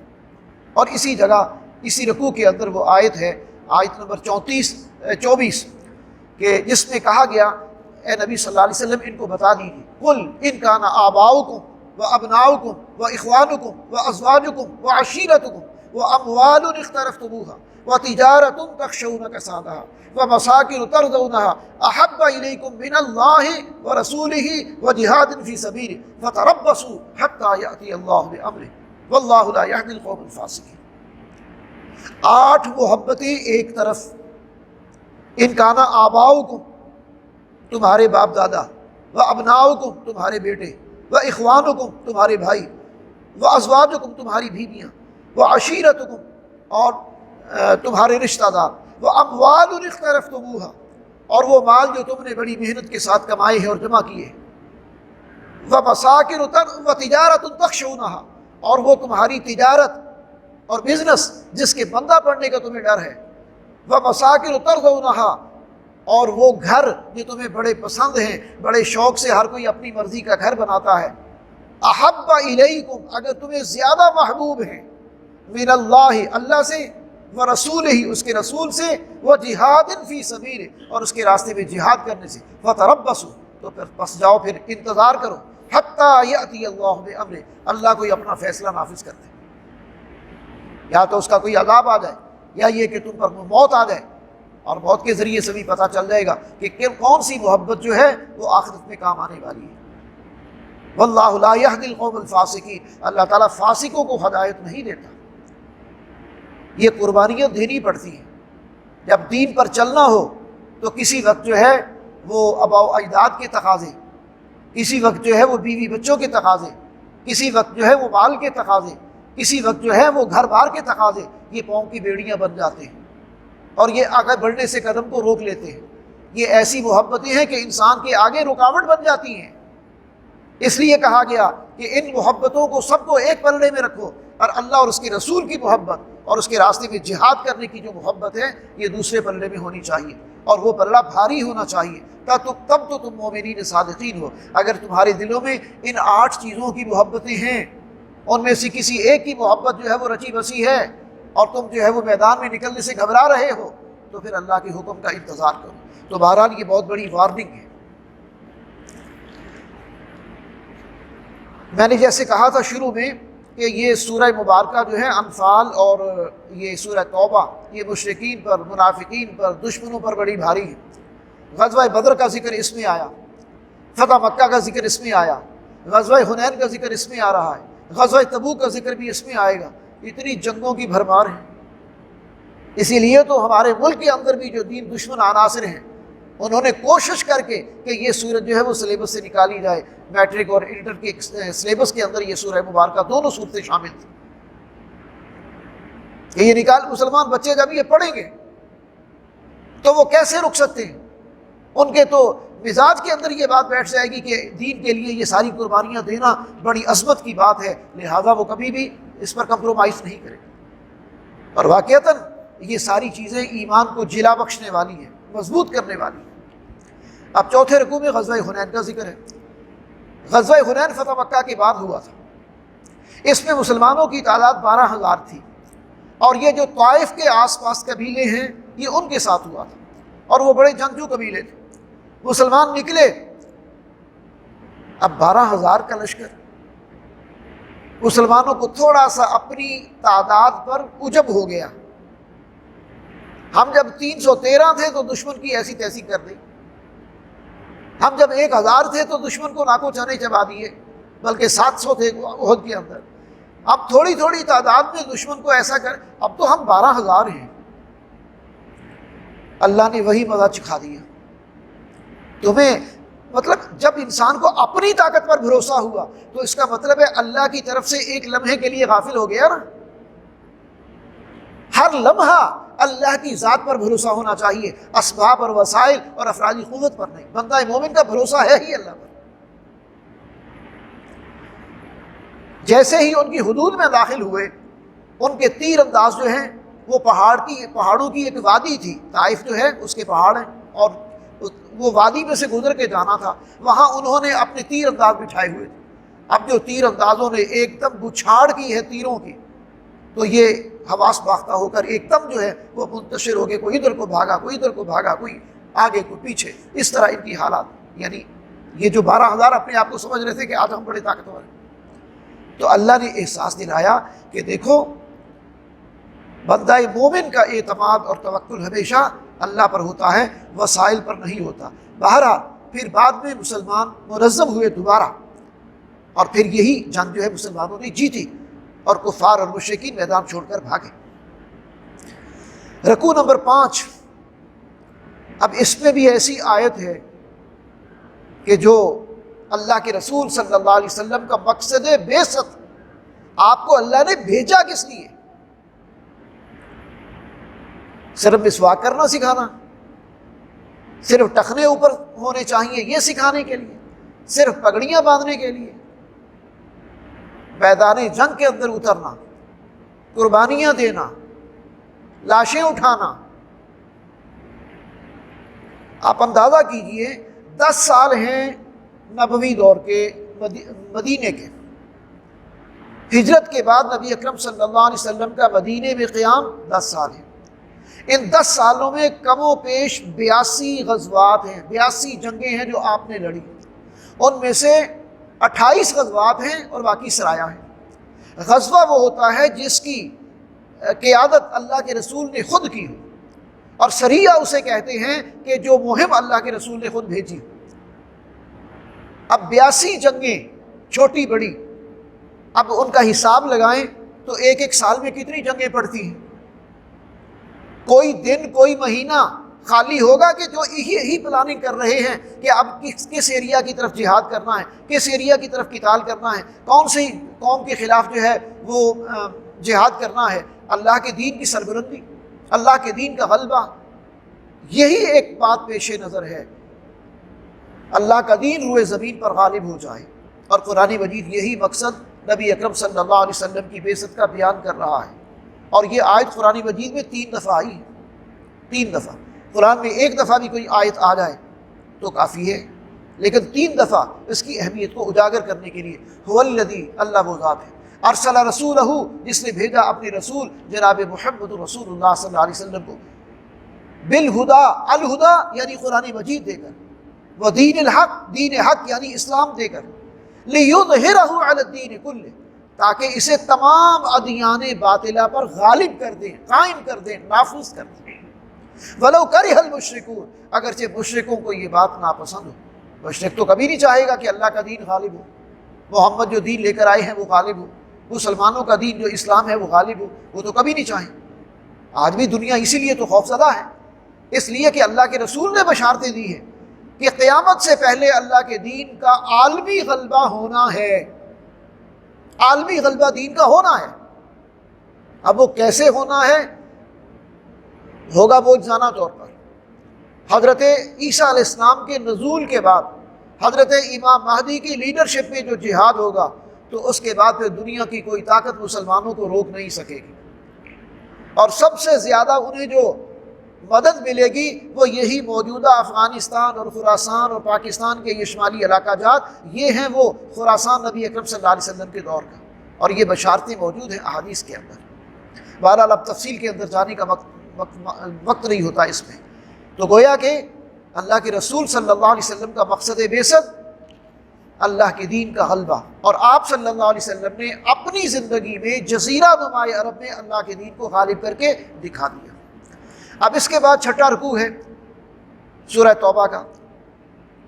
اور اسی جگہ اسی رکوع کے اندر وہ آیت ہے، آیت نمبر 24 کہ جس میں کہا گیا اے نبی صلی اللہ علیہ وسلم ان کو بتا دیجیے، قل ان کان آباؤکم وابناؤکم واخوانکم وازواجکم وعشیرتکم واموال اقترفتموها وتجارۃ تخشون کسادها ومساکن ترضونها احب الیکم من اللہ ورسولہ وجہاد فی سبیلہ فتربصوا حتی یأتی اللہ بامرہ واللہ لا یہدی القوم الفاسقین۔ 8 محبتیں ایک طرف، ان کانا آباؤکم تمہارے باپ دادا، و ابناؤکم تمہارے بیٹے، و اخوانکم تمہارے بھائی، و ازواجکم تمہاری بیویاں، و عشیرتکم اور تمہارے رشتہ دار، و اموال اقترفتموها اور وہ مال جو تم نے بڑی محنت کے ساتھ کمائے ہیں اور جمع کیے، و مساکن و تجارت تخشونها اور وہ تمہاری تجارت اور بزنس جس کے بندہ پڑنے کا تمہیں ڈر ہے، و مساکن ترضونها اور وہ گھر جو تمہیں بڑے پسند ہیں، بڑے شوق سے ہر کوئی اپنی مرضی کا گھر بناتا ہے، احب الیکم اگر تمہیں زیادہ محبوب ہیں، من اللہ اللہ سے، و رسول ہی اس کے رسول سے، و جہاد فی سبیلہ اور اس کے راستے میں جہاد کرنے سے، فتربصوا تو پھر پس جاؤ، پھر انتظار کرو، حتی یأتی اللہ بامرہ اللہ کوئی اپنا فیصلہ نافذ کرتے، یا تو اس کا کوئی عذاب آ جائے یا یہ کہ تم پر موت آ جائے، اور موت کے ذریعے سے بھی پتہ چل جائے گا کہ کون سی محبت جو ہے وہ آخرت میں کام آنے والی ہے۔ واللہ لا یہدی القوم الفاسقین اللہ تعالیٰ فاسقوں کو ہدایت نہیں دیتا۔ یہ قربانیاں دینی پڑتی ہیں، جب دین پر چلنا ہو تو کسی وقت جو ہے وہ آباء و اجداد کے تقاضے، کسی وقت جو ہے وہ بیوی بچوں کے تقاضے، کسی وقت جو ہے وہ مال کے تقاضے، کسی وقت جو ہے وہ گھر بار کے تقاضے، یہ پاؤں کی بیڑیاں بن جاتے ہیں اور یہ آگے بڑھنے سے قدم کو روک لیتے ہیں۔ یہ ایسی محبتیں ہیں کہ انسان کے آگے رکاوٹ بن جاتی ہیں۔ اس لیے کہا گیا کہ ان محبتوں کو سب کو ایک پلڑے میں رکھو، اور اللہ اور اس کے رسول کی محبت اور اس کے راستے میں جہاد کرنے کی جو محبت ہے یہ دوسرے پلڑے میں ہونی چاہیے، اور وہ پلڑا بھاری ہونا چاہیے، تب تو تم مومنین صادقین ہو۔ اگر تمہارے دلوں میں ان 8 چیزوں کی محبتیں ہیں، ان میں سے کسی ایک کی محبت جو ہے وہ رچی بسی ہے اور تم جو ہے وہ میدان میں نکلنے سے گھبرا رہے ہو، تو پھر اللہ کے حکم کا انتظار کرو۔ تو بہرحال یہ بہت بڑی وارننگ ہے۔ میں نے جیسے کہا تھا شروع میں کہ یہ سورہ مبارکہ جو ہے انفال اور یہ سورہ توبہ یہ مشرکین پر، منافقین پر، دشمنوں پر بڑی بھاری ہے۔ غزوہ بدر کا ذکر اس میں آیا، فتح مکہ کا ذکر اس میں آیا، غزوہ حنین کا ذکر اس میں آ رہا ہے، غزوہ تبوک کا ذکر بھی اس میں آئے گا۔ اتنی جنگوں کی بھرمار ہے، اسی لیے تو ہمارے ملک کے اندر بھی جو دین دشمن عناصر ہیں انہوں نے کوشش کر کے کہ یہ سورت جو ہے وہ سلیبس سے نکالی جائے، میٹرک اور انٹر کے سلیبس کے اندر یہ سورہ مبارکہ دونوں صورتیں شامل تھیں کہ یہ نکال مسلمان بچے جب یہ پڑھیں گے تو وہ کیسے رک سکتے ہیں، ان کے تو مزاج کے اندر یہ بات بیٹھ جائے گی کہ دین کے لیے یہ ساری قربانیاں دینا بڑی عظمت کی بات ہے، لہذا وہ کبھی بھی اس پر کمپرومائز نہیں کرے گا۔ اور واقعتاً یہ ساری چیزیں ایمان کو جلا بخشنے والی ہیں، مضبوط کرنے والی ہیں۔ اب چوتھے رکوع میں غزوہ حنین کا ذکر ہے۔ غزوہ حنین فتح مکہ کے بعد ہوا تھا، اس میں مسلمانوں کی تعداد 12,000 تھی، اور یہ جو طائف کے آس پاس قبیلے ہیں یہ ان کے ساتھ ہوا تھا، اور وہ بڑے جنگجو قبیلے تھے۔ مسلمان نکلے، اب 12,000 کا لشکر، مسلمانوں کو تھوڑا سا اپنی تعداد پر عجب ہو گیا۔ ہم جب 313 تھے تو دشمن کی ایسی تیسی کر دی، ہم جب 1,000 تھے تو دشمن کو ناکو چنے چبا دیے، بلکہ 700 تھے احد کے اندر، اب تھوڑی تھوڑی تعداد میں دشمن کو ایسا کر، اب تو ہم 12,000 ہیں۔ اللہ نے وہی مزہ چکھا دیا تمہیں، مطلب جب انسان کو اپنی طاقت پر بھروسہ ہوا تو اس کا مطلب ہے اللہ کی طرف سے ایک لمحے کے لیے غافل ہو گیا نا۔ ہر لمحہ اللہ کی ذات پر بھروسہ ہونا چاہیے، اسباب اور وسائل اور افرادی قوت پر نہیں۔ بندہ مومن کا بھروسہ ہے ہی اللہ پر۔ جیسے ہی ان کی حدود میں داخل ہوئے، ان کے تیر انداز جو ہیں وہ پہاڑوں کی ایک وادی تھی، طائف جو ہے اس کے پہاڑ ہیں، اور وہ وادی میں سے گزر کے جانا تھا، وہاں انہوں نے اپنے تیر انداز بٹھائے ہوئے تھے۔ اب جو تیر اندازوں نے ایک دم بچھاڑ کی ہے تیروں کی، تو یہ حواس باختہ ہو کر ایک دم جو ہے وہ منتشر ہو گئے، کوئی ادھر کو بھاگا، کوئی ادھر کو بھاگا، کوئی آگے کوئی پیچھے، اس طرح ان کی حالات۔ یعنی یہ جو 12,000 اپنے آپ کو سمجھ رہے تھے کہ آج ہم بڑے طاقتور ہیں، تو اللہ نے احساس دلایا کہ دیکھو بندہ مومن کا اعتماد اور توکل ہمیشہ اللہ پر ہوتا ہے، وسائل پر نہیں ہوتا۔ بہرحال پھر بعد میں مسلمان منظم ہوئے دوبارہ، اور پھر یہی جنگ جو ہے مسلمانوں نے جیتی، اور کفار اور مشرکین میدان چھوڑ کر بھاگے۔ رکوع نمبر 5، اب اس میں بھی ایسی آیت ہے کہ جو اللہ کے رسول صلی اللہ علیہ وسلم کا مقصد بعثت، آپ کو اللہ نے بھیجا کس لیے؟ صرف مسواک کرنا سکھانا، صرف ٹخنے اوپر ہونے چاہیے یہ سکھانے کے لیے، صرف پگڑیاں باندھنے کے لیے؟ میدان جنگ کے اندر اترنا، قربانیاں دینا، لاشیں اٹھانا۔ آپ اندازہ کیجئے 10 سال ہیں نبوی دور کے مدینے کے، ہجرت کے بعد نبی اکرم صلی اللہ علیہ وسلم کا مدینے میں قیام 10 سال ہے۔ ان 10 سالوں میں کم و بیش 82 غزوات ہیں، 82 جنگیں ہیں جو آپ نے لڑی، ان میں سے 28 غزوات ہیں اور باقی سرایہ ہیں۔ غزوہ وہ ہوتا ہے جس کی قیادت اللہ کے رسول نے خود کی ہو، اور سریہ اسے کہتے ہیں کہ جو مہم اللہ کے رسول نے خود بھیجی ہو۔ اب 82 جنگیں چھوٹی بڑی، اب ان کا حساب لگائیں تو ایک ایک سال میں کتنی جنگیں پڑتی ہیں؟ کوئی دن کوئی مہینہ خالی ہوگا کہ جو یہی پلاننگ کر رہے ہیں کہ اب کس ایریا کی طرف جہاد کرنا ہے، کس ایریا کی طرف قتال کرنا ہے، کون سی قوم کے خلاف جو ہے وہ جہاد کرنا ہے، اللہ کے دین کی سربلندی، اللہ کے دین کا غلبہ۔ یہی ایک بات پیش نظر ہے، اللہ کا دین روئے زمین پر غالب ہو جائے، اور قرآن مجید یہی مقصد نبی اکرم صلی اللہ علیہ وسلم کی بعثت کا بیان کر رہا ہے۔ اور یہ آیت قرآن مجید میں 3 دفعہ آئی ہے، 3 دفعہ۔ قرآن میں ایک دفعہ بھی کوئی آیت آ جائے تو کافی ہے، لیکن 3 دفعہ اس کی اہمیت کو اجاگر کرنے کے لیے هو الذی، اللہ وہ ذات ہے، ارسل رسولہ، جس نے بھیجا اپنے رسول جناب محمد رسول اللہ صلی اللہ علیہ وسلم کو، بالہدا، الہدا یعنی قرآن مجید دے کر، ودین الحق، دین حق یعنی اسلام دے کر، لیظہرہ علی الدین کلہ، تاکہ اسے تمام ادیان باطلہ پر غالب کر دیں، قائم کر دیں، نافذ کر دیں۔ وَلَوْ كَرِهَ الْمُشْرِكُونَ، اگرچہ مشرکوں کو یہ بات ناپسند ہو۔ مشرک تو کبھی نہیں چاہے گا کہ اللہ کا دین غالب ہو، محمد جو دین لے کر آئے ہیں وہ غالب ہو، مسلمانوں کا دین جو اسلام ہے وہ غالب ہو، وہ تو کبھی نہیں چاہیں۔ آج بھی دنیا اسی لیے تو خوف زدہ ہے اس لیے کہ اللہ کے رسول نے بشارتیں دی ہیں کہ قیامت سے پہلے اللہ کے دین کا عالمی غلبہ ہونا ہے، عالمی غلبہ دین کا ہونا ہے۔ اب وہ کیسے ہونا ہے؟ ہوگا معجزانہ طور پر۔ حضرت عیسیٰ علیہ السلام کے نزول کے بعد حضرت امام مہدی کی لیڈرشپ میں جو جہاد ہوگا تو اس کے بعد پھر دنیا کی کوئی طاقت مسلمانوں کو روک نہیں سکے گی، اور سب سے زیادہ انہیں جو مدد ملے گی وہ یہی موجودہ افغانستان اور خراسان اور پاکستان کے یہ شمالی علاقہ جات، یہ ہیں وہ خراسان نبی اکرم صلی اللہ علیہ وسلم کے دور کا، اور یہ بشارتیں موجود ہیں احادیث کے اندر۔ بہرحال اب تفصیل کے اندر جانے کا وقت نہیں ہوتا اس میں۔ تو گویا کہ اللہ کے رسول صلی اللہ علیہ وسلم کا مقصد بعثت اللہ کے دین کا غلبہ، اور آپ صلی اللہ علیہ وسلم نے اپنی زندگی میں جزیرہ نما عرب میں اللہ کے دین کو غالب کر کے دکھا دیا۔ اب اس کے بعد چھٹا رکوع ہے سورہ توبہ کا،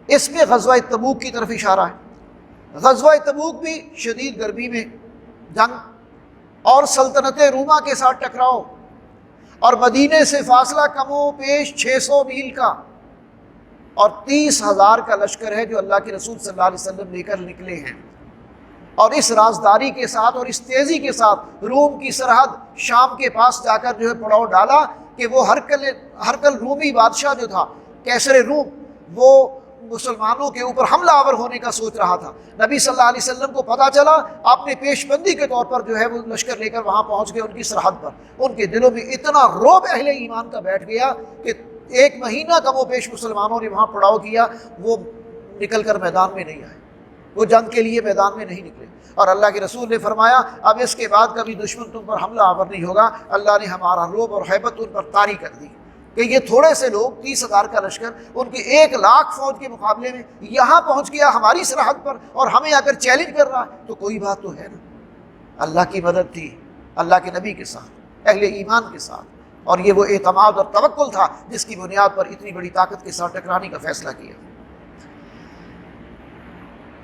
اس میں غزوہ تبوک کی طرف اشارہ ہے۔ غزوہ تبوک بھی شدید گرمی میں جنگ اور سلطنت روما کے ساتھ ٹکراؤ، اور مدینے سے فاصلہ کم و بیش 600 میل کا، اور 30,000 کا لشکر ہے جو اللہ کے رسول صلی اللہ علیہ وسلم لے کر نکلے ہیں، اور اس رازداری کے ساتھ اور اس تیزی کے ساتھ روم کی سرحد شام کے پاس جا کر جو ہے پڑاؤ ڈالا کہ وہ ہرقل رومی بادشاہ جو تھا، کیسر روم، وہ مسلمانوں کے اوپر حملہ آور ہونے کا سوچ رہا تھا۔ نبی صلی اللہ علیہ وسلم کو پتہ چلا، آپ نے پیش بندی کے طور پر جو ہے وہ لشکر لے کر وہاں پہنچ گئے ان کی سرحد پر۔ ان کے دلوں میں اتنا رعب اہل ایمان کا بیٹھ گیا کہ 1 مہینہ کم و بیش مسلمانوں نے وہاں پڑاؤ کیا، وہ نکل کر میدان میں نہیں آئے، وہ جنگ کے لیے میدان میں نہیں نکلے۔ اور اللہ کے رسول نے فرمایا اب اس کے بعد کبھی دشمن تم پر حملہ آور نہیں ہوگا۔ اللہ نے ہمارا رعب اور ہیبت ان پر طاری کر دی کہ یہ تھوڑے سے لوگ 30,000 کا لشکر ان کی 1,00,000 فوج کے مقابلے میں یہاں پہنچ گیا ہماری سرحد پر، اور ہمیں آ کر چیلنج کر رہا ہے، تو کوئی بات تو ہے نا۔ اللہ کی مدد تھی اللہ کے نبی کے ساتھ، اہل ایمان کے ساتھ، اور یہ وہ اعتماد اور توکل تھا جس کی بنیاد پر اتنی بڑی طاقت کے ساتھ ٹکرانے کا فیصلہ کیا۔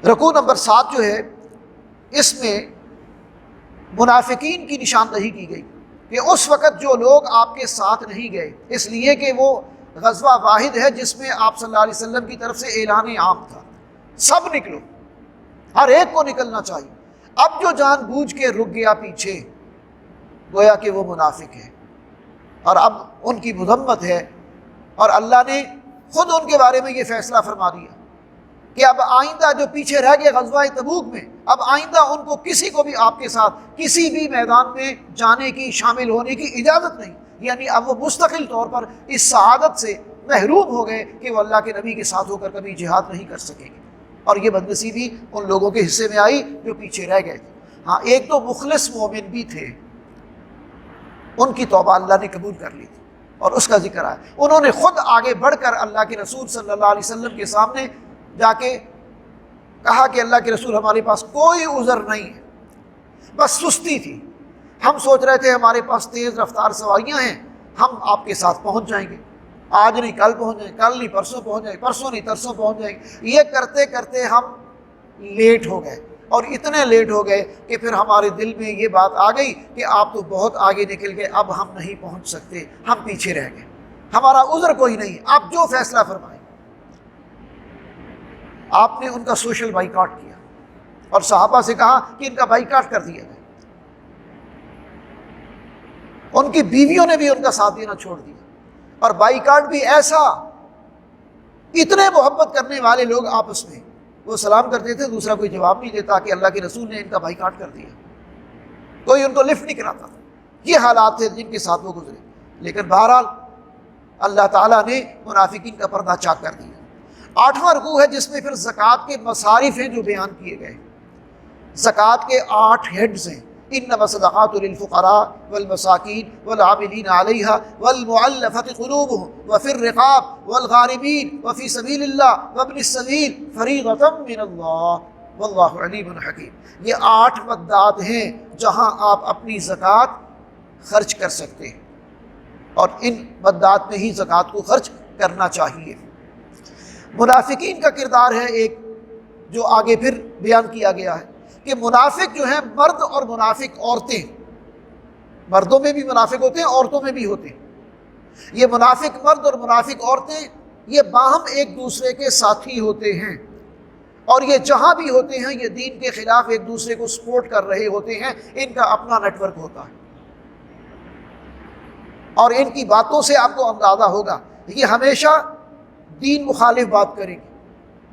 رکوع نمبر 7 جو ہے اس میں منافقین کی نشاندہی کی گئی کہ اس وقت جو لوگ آپ کے ساتھ نہیں گئے، اس لیے کہ وہ غزوہ واحد ہے جس میں آپ صلی اللہ علیہ وسلم کی طرف سے اعلان عام تھا، سب نکلو، ہر ایک کو نکلنا چاہیے۔ اب جو جان بوجھ کے رک گیا پیچھے، گویا کہ وہ منافق ہے، اور اب ان کی مذمت ہے، اور اللہ نے خود ان کے بارے میں یہ فیصلہ فرما دیا کہ اب آئندہ جو پیچھے رہ گئے غزوہ تبوک میں، اب آئندہ ان کو کسی کو بھی آپ کے ساتھ کسی بھی میدان میں جانے کی، شامل ہونے کی اجازت نہیں۔ یعنی اب وہ مستقل طور پر اس سعادت سے محروم ہو گئے کہ وہ اللہ کے نبی کے ساتھ ہو کر کبھی جہاد نہیں کر سکیں گے، اور یہ بدنصیبی ان لوگوں کے حصے میں آئی جو پیچھے رہ گئے تھے۔ ہاں، ایک تو مخلص مومن بھی تھے، ان کی توبہ اللہ نے قبول کر لی تھی، اور اس کا ذکر آیا، انہوں نے خود آگے بڑھ کر اللہ کے رسول صلی اللہ علیہ وسلم کے سامنے جا کے کہا کہ اللہ کے رسول ہمارے پاس کوئی عذر نہیں ہے، بس سستی تھی، ہم سوچ رہے تھے ہمارے پاس تیز رفتار سواریاں ہیں، ہم آپ کے ساتھ پہنچ جائیں گے، آج نہیں کل پہنچ جائیں گے، کل نہیں پرسوں پہنچ جائیں گے، پرسوں نہیں ترسوں پہنچ جائیں گے۔ یہ کرتے کرتے ہم لیٹ ہو گئے، اور اتنے لیٹ ہو گئے کہ پھر ہمارے دل میں یہ بات آ گئی کہ آپ تو بہت آگے نکل گئے، اب ہم نہیں پہنچ سکتے، ہم پیچھے رہ گئے، ہمارا عذر کوئی نہیں، آپ جو فیصلہ فرمائیں۔ آپ نے ان کا سوشل بائیکاٹ کیا، اور صحابہ سے کہا کہ ان کا بائیکاٹ کر دیا جائے۔ ان کی بیویوں نے بھی ان کا ساتھ دینا چھوڑ دیا، اور بائیکاٹ بھی ایسا، اتنے محبت کرنے والے لوگ آپس میں، وہ سلام کرتے تھے، دوسرا کوئی جواب نہیں دیتا کہ اللہ کے رسول نے ان کا بائیکاٹ کر دیا، کوئی ان کو لفٹ نہیں کراتا تھا۔ یہ حالات تھے جن کے ساتھ وہ گزرے، لیکن بہرحال اللہ تعالیٰ نے منافقین کا پردہ چاک کر دیا۔ 8واں رکوع ہے جس میں پھر زکوٰۃ کے مصارف ہیں جو بیان کیے گئے۔ زکوٰۃ کے 8 ہیڈز ہیں، انما الصدقات للفقراء والمساکین والعاملین علیہا والمؤلفۃ قلوبهم وفی الرقاب والغارمین وفی سبیل اللہ وابن السبیل فریضۃ من اللہ واللہ علیم حکیم۔ یہ 8 مدات ہیں جہاں آپ اپنی زکوٰۃ خرچ کر سکتے ہیں، اور ان مدات میں ہی زکوٰۃ کو خرچ کرنا چاہیے۔ منافقین کا کردار ہے ایک جو آگے پھر بیان کیا گیا ہے کہ منافق جو ہیں مرد اور منافق عورتیں، مردوں میں بھی منافق ہوتے ہیں، عورتوں میں بھی ہوتے ہیں۔ یہ منافق مرد اور منافق عورتیں یہ باہم ایک دوسرے کے ساتھی ہوتے ہیں، اور یہ جہاں بھی ہوتے ہیں یہ دین کے خلاف ایک دوسرے کو سپورٹ کر رہے ہوتے ہیں، ان کا اپنا نیٹ ورک ہوتا ہے، اور ان کی باتوں سے آپ کو اندازہ ہوگا یہ ہمیشہ دین مخالف بات کریں گے،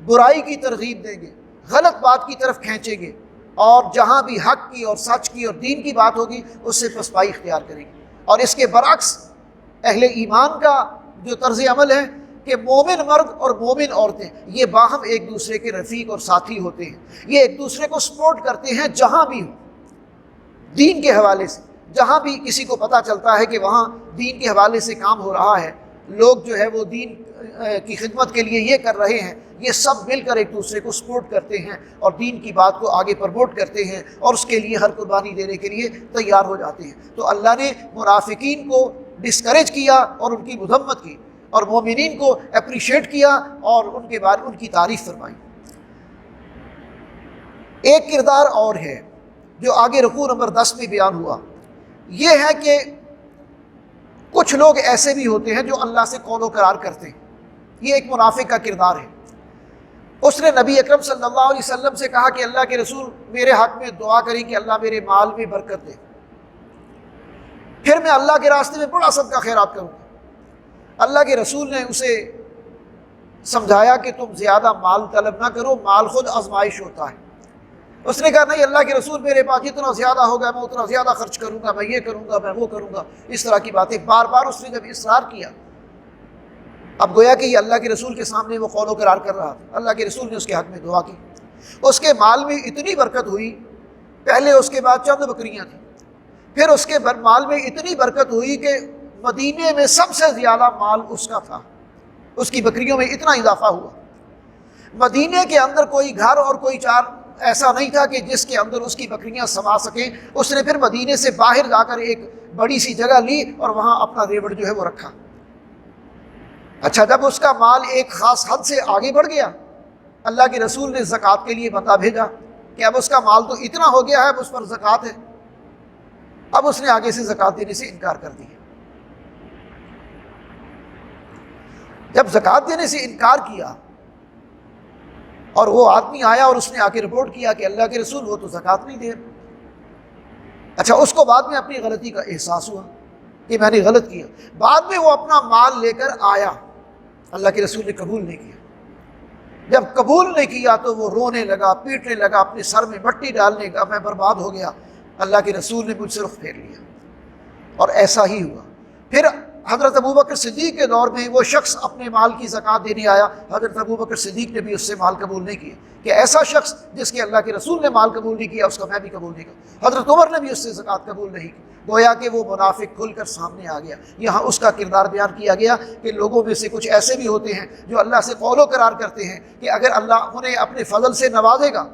برائی کی ترغیب دیں گے، غلط بات کی طرف کھینچیں گے، اور جہاں بھی حق کی اور سچ کی اور دین کی بات ہوگی اس سے پسپائی اختیار کریں گے۔ اور اس کے برعکس اہل ایمان کا جو طرز عمل ہے کہ مومن مرد اور مومن عورتیں یہ باہم ایک دوسرے کے رفیق اور ساتھی ہوتے ہیں، یہ ایک دوسرے کو سپورٹ کرتے ہیں جہاں بھی ہو، دین کے حوالے سے جہاں بھی کسی کو پتہ چلتا ہے کہ وہاں دین کے حوالے سے کام ہو رہا ہے، لوگ جو ہے وہ دین کی خدمت کے لیے یہ کر رہے ہیں، یہ سب مل کر ایک دوسرے کو سپورٹ کرتے ہیں اور دین کی بات کو آگے پروموٹ کرتے ہیں اور اس کے لیے ہر قربانی دینے کے لیے تیار ہو جاتے ہیں۔ تو اللہ نے منافقین کو ڈسکریج کیا اور ان کی مذمت کی، اور مومنین کو اپریشیٹ کیا اور ان کے بارے ان کی تعریف فرمائی۔ ایک کردار اور ہے جو آگے رکوع نمبر 10 میں بیان ہوا، یہ ہے کہ کچھ لوگ ایسے بھی ہوتے ہیں جو اللہ سے قول و قرار کرتے ہیں، یہ ایک منافق کا کردار ہے۔ اس نے نبی اکرم صلی اللہ علیہ وسلم سے کہا کہ اللہ کے رسول میرے حق میں دعا کریں کہ اللہ میرے مال میں برکت دے، پھر میں اللہ کے راستے میں بڑا صدقہ خیرات کروں گا۔ اللہ کے رسول نے اسے سمجھایا کہ تم زیادہ مال طلب نہ کرو، مال خود آزمائش ہوتا ہے۔ اس نے کہا نہیں اللہ کے رسول میرے پاس جتنا زیادہ ہوگا میں اتنا زیادہ خرچ کروں گا، میں یہ کروں گا، میں وہ کروں گا، اس طرح کی باتیں بار بار اس نے جب اصرار کیا، اب گویا کہ یہ اللہ کے رسول کے سامنے وہ قول و قرار کر رہا تھا، اللہ کے رسول نے اس کے حق میں دعا کی، اس کے مال میں اتنی برکت ہوئی، پہلے اس کے بعد چند بکریاں تھیں، پھر اس کے مال میں اتنی برکت ہوئی کہ مدینے میں سب سے زیادہ مال اس کا تھا، اس کی بکریوں میں اتنا اضافہ ہوا۔ مدینے کے اندر کوئی گھر اور کوئی چار ایسا نہیں تھا کہ جس کے اندر اس کی بکریاں سما سکیں۔ اس نے پھر مدینے سے باہر جا کر ایک بڑی سی جگہ لی اور وہاں اپنا ریوڑ جو ہے وہ رکھا۔ اچھا، جب اس کا مال ایک خاص حد سے آگے بڑھ گیا، اللہ کے رسول نے زکوٰۃ کے لیے بندہ بھیجا کہ اب اس کا مال تو اتنا ہو گیا ہے، اب اس پر زکوٰۃ ہے۔ اب اس نے آگے سے زکوٰۃ دینے سے انکار کر دیا۔ جب زکوٰۃ دینے سے انکار کیا اور وہ آدمی آیا اور اس نے آ کے رپورٹ کیا کہ اللہ کے رسول وہ تو زکوٰۃ نہیں دے۔ اچھا، اس کو بعد میں اپنی غلطی کا احساس ہوا کہ میں نے غلط کیا، بعد میں وہ اپنا مال لے کر آیا، اللہ کے رسول نے قبول نہیں کیا۔ جب قبول نہیں کیا تو وہ رونے لگا، پیٹنے لگا، اپنے سر میں مٹی ڈالنے لگا، میں برباد ہو گیا، اللہ کے رسول نے مجھ سے رخ پھیر لیا۔ اور ایسا ہی ہوا۔ پھر حضرت ابوبکر صدیق کے دور میں وہ شخص اپنے مال کی زکوٰۃ دینے آیا، حضرت ابوبکر صدیق نے بھی اس سے مال قبول نہیں کیا کہ ایسا شخص جس کے اللہ کے رسول نے مال قبول نہیں کیا اس کا میں بھی قبول نہیں کروں۔ حضرت عمر نے بھی اس سے زکوٰۃ قبول نہیں کی۔ گویا کہ وہ منافق کھل کر سامنے آ گیا۔ یہاں اس کا کردار بیان کیا گیا کہ لوگوں میں سے کچھ ایسے بھی ہوتے ہیں جو اللہ سے قول و قرار کرتے ہیں کہ اگر اللہ انہیں اپنے فضل سے نوازے گا،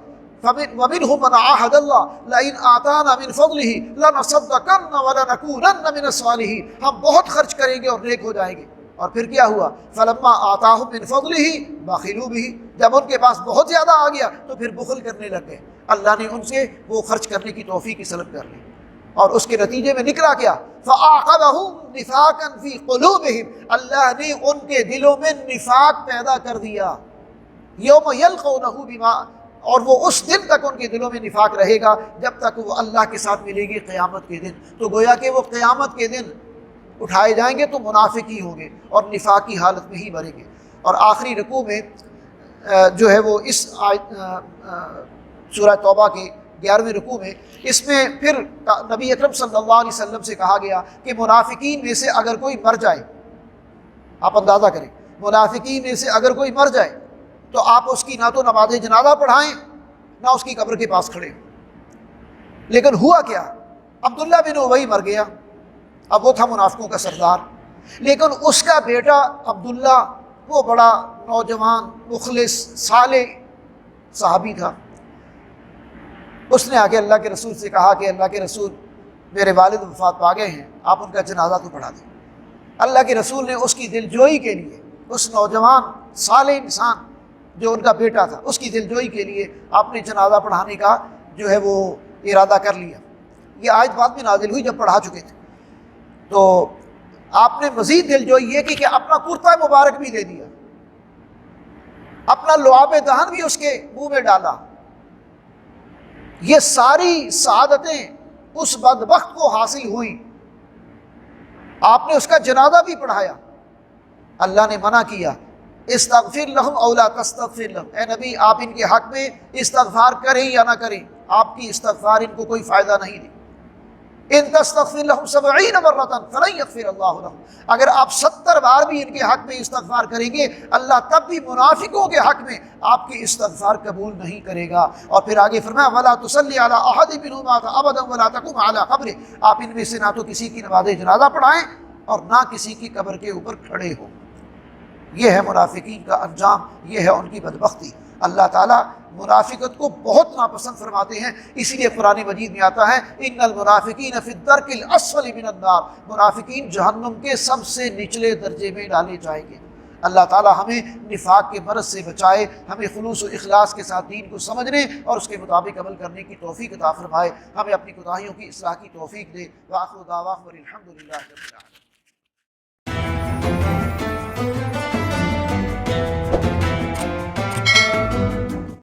وَمِنْهُمْ مَنْ عَاهَدَ اللَّهُ لَئِنْ آتَانَا مِنْ فَضْلِهِ لَنَصَدَّقَنَّ وَلَنَكُونَنَّ مِنَ الصَّالِحِينَ، ہم بہت خرچ کریں گے اور نیک ہو جائیں گے۔ اور پھر کیا ہوا؟ فَلَمَّا آتَاهُم مِنْ فَضْلِهِ بَخِلُوا بِهِ، جب ان کے پاس بہت زیادہ آ گیا تو پھر بخل کرنے لگ گئے، اللہ نے ان سے وہ خرچ کرنے کی توفیق سلب کر لی، اور اس کے نتیجے میں نکلا کیا؟ فَأَعْقَبَهُمْ نِفَاقًا فِي قُلُوبِهِمْ، اللہ نے ان کے دلوں میں نفاق پیدا کر دیا۔ یوم یلقونہ بما، اور وہ اس دن تک ان کے دلوں میں نفاق رہے گا جب تک وہ اللہ کے ساتھ ملے گی قیامت کے دن۔ تو گویا کہ وہ قیامت کے دن اٹھائے جائیں گے تو منافق ہی ہوں گے اور نفاق کی حالت میں ہی مریں گے۔ اور آخری رکوع میں جو ہے وہ اس سورہ توبہ کے 11ویں رکوع میں اس میں پھر نبی اکرم صلی اللہ علیہ وسلم سے کہا گیا کہ منافقین میں سے اگر کوئی مر جائے، آپ اندازہ کریں، منافقین میں سے اگر کوئی مر جائے تو آپ اس کی نہ تو نماز جنازہ پڑھائیں نہ اس کی قبر کے پاس کھڑے۔ لیکن ہوا کیا؟ عبداللہ بن ابی مر گیا، اب وہ تھا منافقوں کا سردار، لیکن اس کا بیٹا عبداللہ وہ بڑا نوجوان مخلص صالح صحابی تھا۔ اس نے آ کے اللہ کے رسول سے کہا کہ اللہ کے رسول میرے والد وفات پا گئے ہیں، آپ ان کا جنازہ تو پڑھا دیں۔ اللہ کے رسول نے اس کی دل جوئی کے لیے، اس نوجوان صالح انسان جو ان کا بیٹا تھا، اس کی دل جوئی کے لیے آپ نے جنازہ پڑھانے کا جو ہے وہ ارادہ کر لیا۔ یہ آیت بعد میں نازل ہوئی جب پڑھا چکے تھے۔ تو آپ نے مزید دلجوئی یہ کی کہ اپنا کرتا مبارک بھی دے دیا، اپنا لعاب دہن بھی اس کے منہ میں ڈالا۔ یہ ساری سعادتیں اس بدبخت کو حاصل ہوئی، آپ نے اس کا جنازہ بھی پڑھایا۔ اللہ نے منع کیا، استغفر لہم او لا تستغفر لہم، اے نبی آپ ان کے حق میں استغفار کریں یا نہ کریں، آپ کی استغفار ان کو کوئی فائدہ نہیں دے۔ ان تستغفر لہم 70 مرۃ فلن یغفر اللہ لہم، اگر آپ 70 بار بھی ان کے حق میں استغفار کریں گے، اللہ تب بھی منافقوں کے حق میں آپ کی استغفار قبول نہیں کرے گا۔ اور پھر آگے فرمایا ولا تصلی علی احد منہم مات ابدا ولا تقم علی قبرہ، آپ ان میں سے نہ تو کسی کی نماز جنازہ پڑھائیں اور نہ کسی کی قبر کے اوپر کھڑے ہوں۔ یہ ہے منافقین کا انجام، یہ ہے ان کی بدبختی۔ اللہ تعالیٰ منافقت کو بہت ناپسند فرماتے ہیں، اسی لیے قرآن مجید میں آتا ہے ان المنافقین فی الدرک الاسفل من النار، منافقین جہنم کے سب سے نچلے درجے میں ڈالے جائیں گے۔ اللہ تعالیٰ ہمیں نفاق کے مرض سے بچائے، ہمیں خلوص و اخلاص کے ساتھ دین کو سمجھنے اور اس کے مطابق عمل کرنے کی توفیق عطا فرمائے، ہمیں اپنی کوتاہیوں کی اصلاح کی توفیق دے۔ وآخر دعواہم الحمد للہ رب العالمین۔